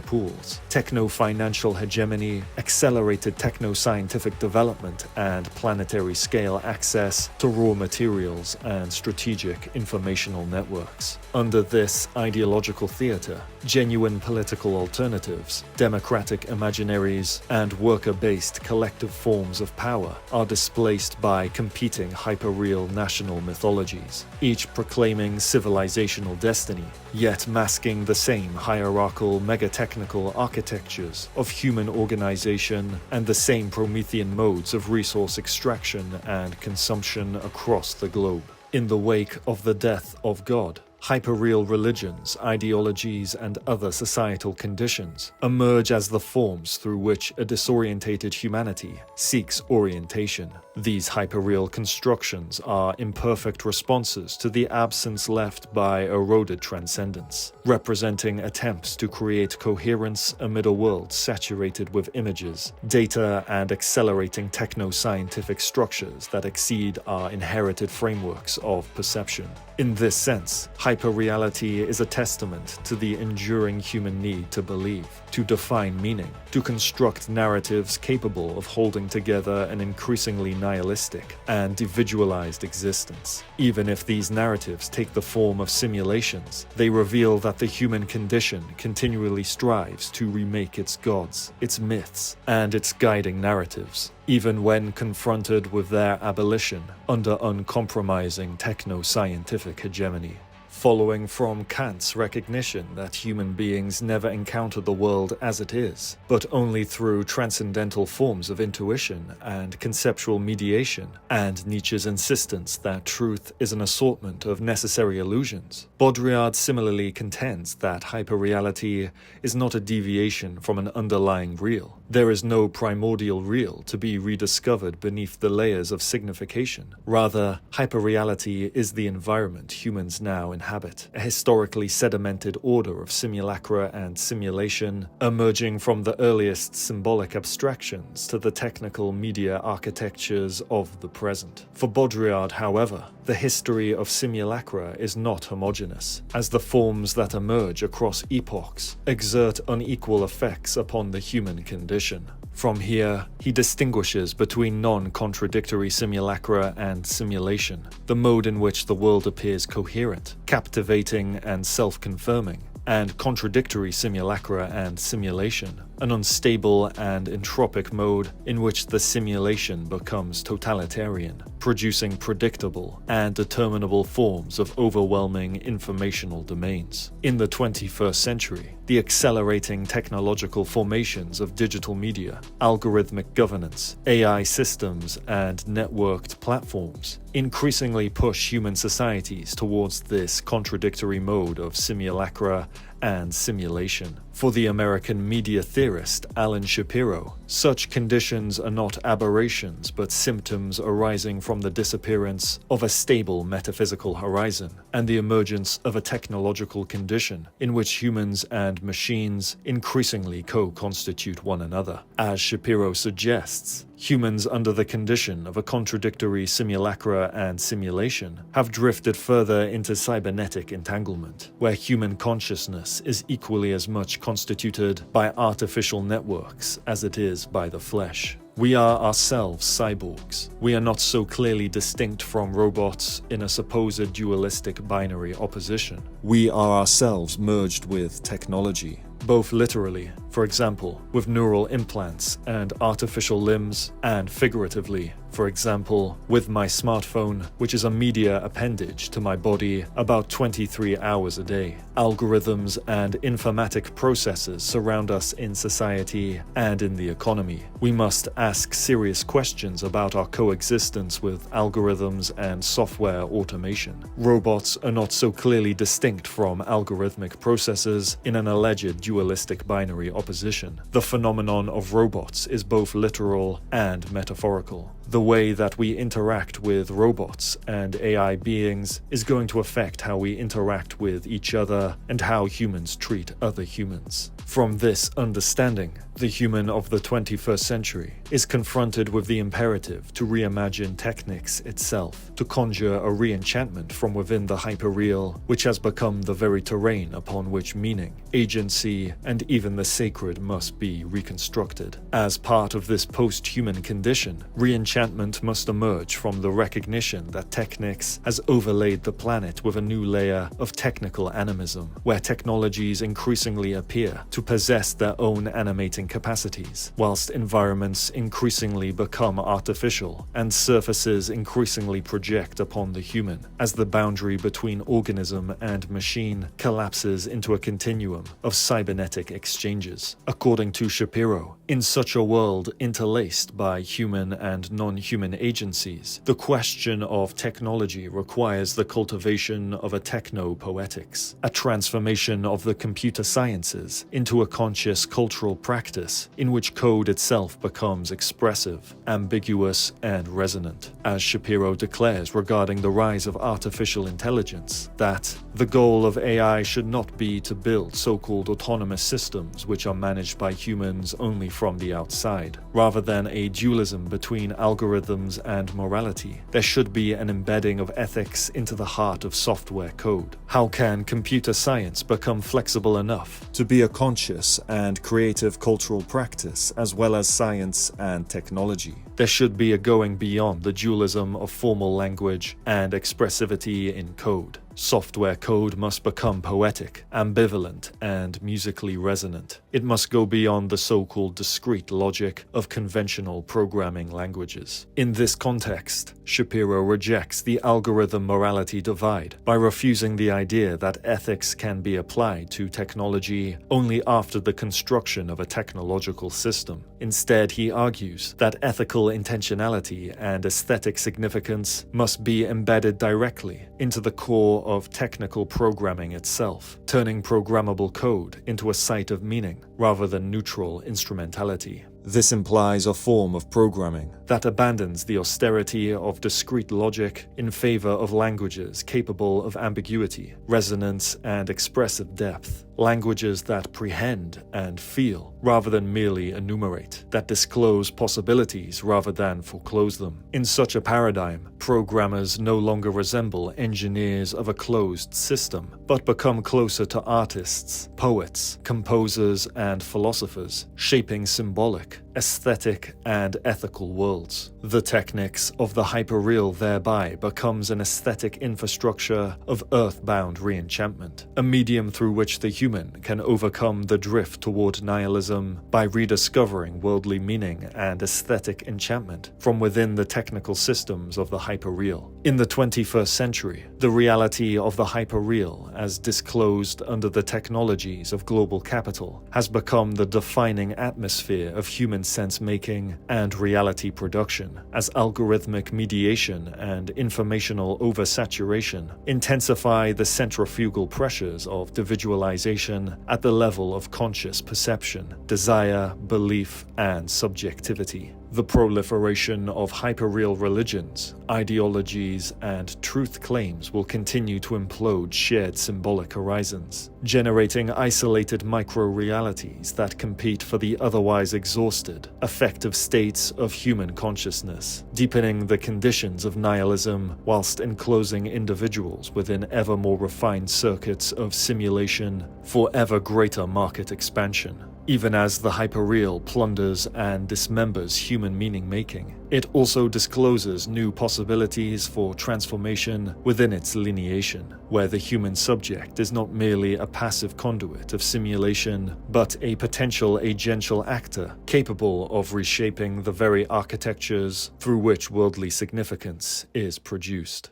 [SPEAKER 1] pools, techno-financial hegemony, accelerated techno-scientific development, and planetary-scale access to raw materials and strategic informational networks. Under this ideological theater, genuine political alternatives, democratic imaginaries, and worker-based collective forms of power are displaced by competing hyperreal national mythologies, each proclaiming civilizational destiny, yet masking the same hierarchical megatechnical architectures of human organization and the same Promethean modes of resource extraction and consumption across the globe. In the wake of the death of God, hyperreal religions, ideologies, and other societal conditions emerge as the forms through which a disorientated humanity seeks orientation. These hyperreal constructions are imperfect responses to the absence left by eroded transcendence, representing attempts to create coherence amid a world saturated with images, data, and accelerating techno-scientific structures that exceed our inherited frameworks of perception. In this sense, hyperreality is a testament to the enduring human need to believe, to define meaning, to construct narratives capable of holding together an increasingly nihilistic and individualized existence. Even if these narratives take the form of simulations, they reveal that the human condition continually strives to remake its gods, its myths, and its guiding narratives, even when confronted with their abolition under uncompromising techno-scientific hegemony. Following from Kant's recognition that human beings never encounter the world as it is, but only through transcendental forms of intuition and conceptual mediation, and Nietzsche's insistence that truth is an assortment of necessary illusions, Baudrillard similarly contends that hyperreality is not a deviation from an underlying real. There is no primordial real to be rediscovered beneath the layers of signification. Rather, hyperreality is the environment humans now inhabit, a historically sedimented order of simulacra and simulation, emerging from the earliest symbolic abstractions to the technical media architectures of the present. For Baudrillard, however, the history of simulacra is not homogeneous, as the forms that emerge across epochs exert unequal effects upon the human condition. From here, he distinguishes between non-contradictory simulacra and simulation, the mode in which the world appears coherent, captivating, and self-confirming, and contradictory simulacra and simulation, an unstable and entropic mode in which the simulation becomes totalitarian, producing predictable and determinable forms of overwhelming informational domains. In the 21st century, the accelerating technological formations of digital media, algorithmic governance, AI systems, and networked platforms increasingly push human societies towards this contradictory mode of simulacra and simulation. For the American media theorist Alan Shapiro, such conditions are not aberrations but symptoms arising from the disappearance of a stable metaphysical horizon and the emergence of a technological condition in which humans and machines increasingly co-constitute one another. As Shapiro suggests, humans under the condition of a contradictory simulacra and simulation have drifted further into cybernetic entanglement, where human consciousness is equally as much constituted by artificial networks as it is by the flesh. We are ourselves cyborgs. We are not so clearly distinct from robots in a supposed dualistic binary opposition. We are ourselves merged with technology, both literally, for example, with neural implants and artificial limbs, and figuratively, for example, with my smartphone, which is a media appendage to my body about 23 hours a day. Algorithms and informatic processes surround us in society and in the economy. We must ask serious questions about our coexistence with algorithms and software automation. Robots are not so clearly distinct from algorithmic processes in an alleged dualistic binary opposition. The phenomenon of robots is both literal and metaphorical. The way that we interact with robots and AI beings is going to affect how we interact with each other and how humans treat other humans. From this understanding, the human of the 21st century is confronted with the imperative to reimagine technics itself, to conjure a re-enchantment from within the hyperreal, which has become the very terrain upon which meaning, agency, and even the sacred must be reconstructed. As part of this post-human condition, re-enchantment must emerge from the recognition that technics has overlaid the planet with a new layer of technical animism, where technologies increasingly appear to possess their own animating capacities, whilst environments increasingly become artificial and surfaces increasingly project upon the human, as the boundary between organism and machine collapses into a continuum of cybernetic exchanges. According to Shapiro, in such a world interlaced by human and non-human agencies, the question of technology requires the cultivation of a techno-poetics, a transformation of the computer sciences into a conscious cultural practice in which code itself becomes expressive, ambiguous, and resonant. As Shapiro declares regarding the rise of artificial intelligence, that the goal of AI should not be to build so-called autonomous systems which are managed by humans only from the outside. Rather than a dualism between algorithms and morality, there should be an embedding of ethics into the heart of software code. How can computer science become flexible enough to be a conscious and creative cultural practice as well as science and technology? There should be a going beyond the dualism of formal language and expressivity in code. Software code must become poetic, ambivalent, and musically resonant. It must go beyond the so-called discrete logic of conventional programming languages. In this context, Shapiro rejects the algorithm morality divide by refusing the idea that ethics can be applied to technology only after the construction of a technological system. Instead, he argues that ethical intentionality and aesthetic significance must be embedded directly into the core of technical programming itself, turning programmable code into a site of meaning rather than neutral instrumentality. This implies a form of programming that abandons the austerity of discrete logic in favor of languages capable of ambiguity, resonance, and expressive depth. Languages that prehend and feel rather than merely enumerate, that disclose possibilities rather than foreclose them. In such a paradigm, programmers no longer resemble engineers of a closed system, but become closer to artists, poets, composers, and philosophers, shaping symbolic, aesthetic, and ethical worlds. The techniques of the hyperreal thereby becomes an aesthetic infrastructure of earthbound re-enchantment, a medium through which the human can overcome the drift toward nihilism by rediscovering worldly meaning and aesthetic enchantment from within the technical systems of the hyperreal. In the 21st century, the reality of the hyperreal, as disclosed under the technologies of global capital, has become the defining atmosphere of human sense-making and reality production, as algorithmic mediation and informational oversaturation intensify the centrifugal pressures of individualization at the level of conscious perception, desire, belief, and subjectivity. The proliferation of hyperreal religions, ideologies, and truth claims will continue to implode shared symbolic horizons, generating isolated micro-realities that compete for the otherwise exhausted, affective states of human consciousness, deepening the conditions of nihilism whilst enclosing individuals within ever more refined circuits of simulation for ever greater market expansion. Even as the hyperreal plunders and dismembers human meaning-making, it also discloses new possibilities for transformation within its lineation, where the human subject is not merely a passive conduit of simulation, but a potential agential actor capable of reshaping the very architectures through which worldly significance is produced.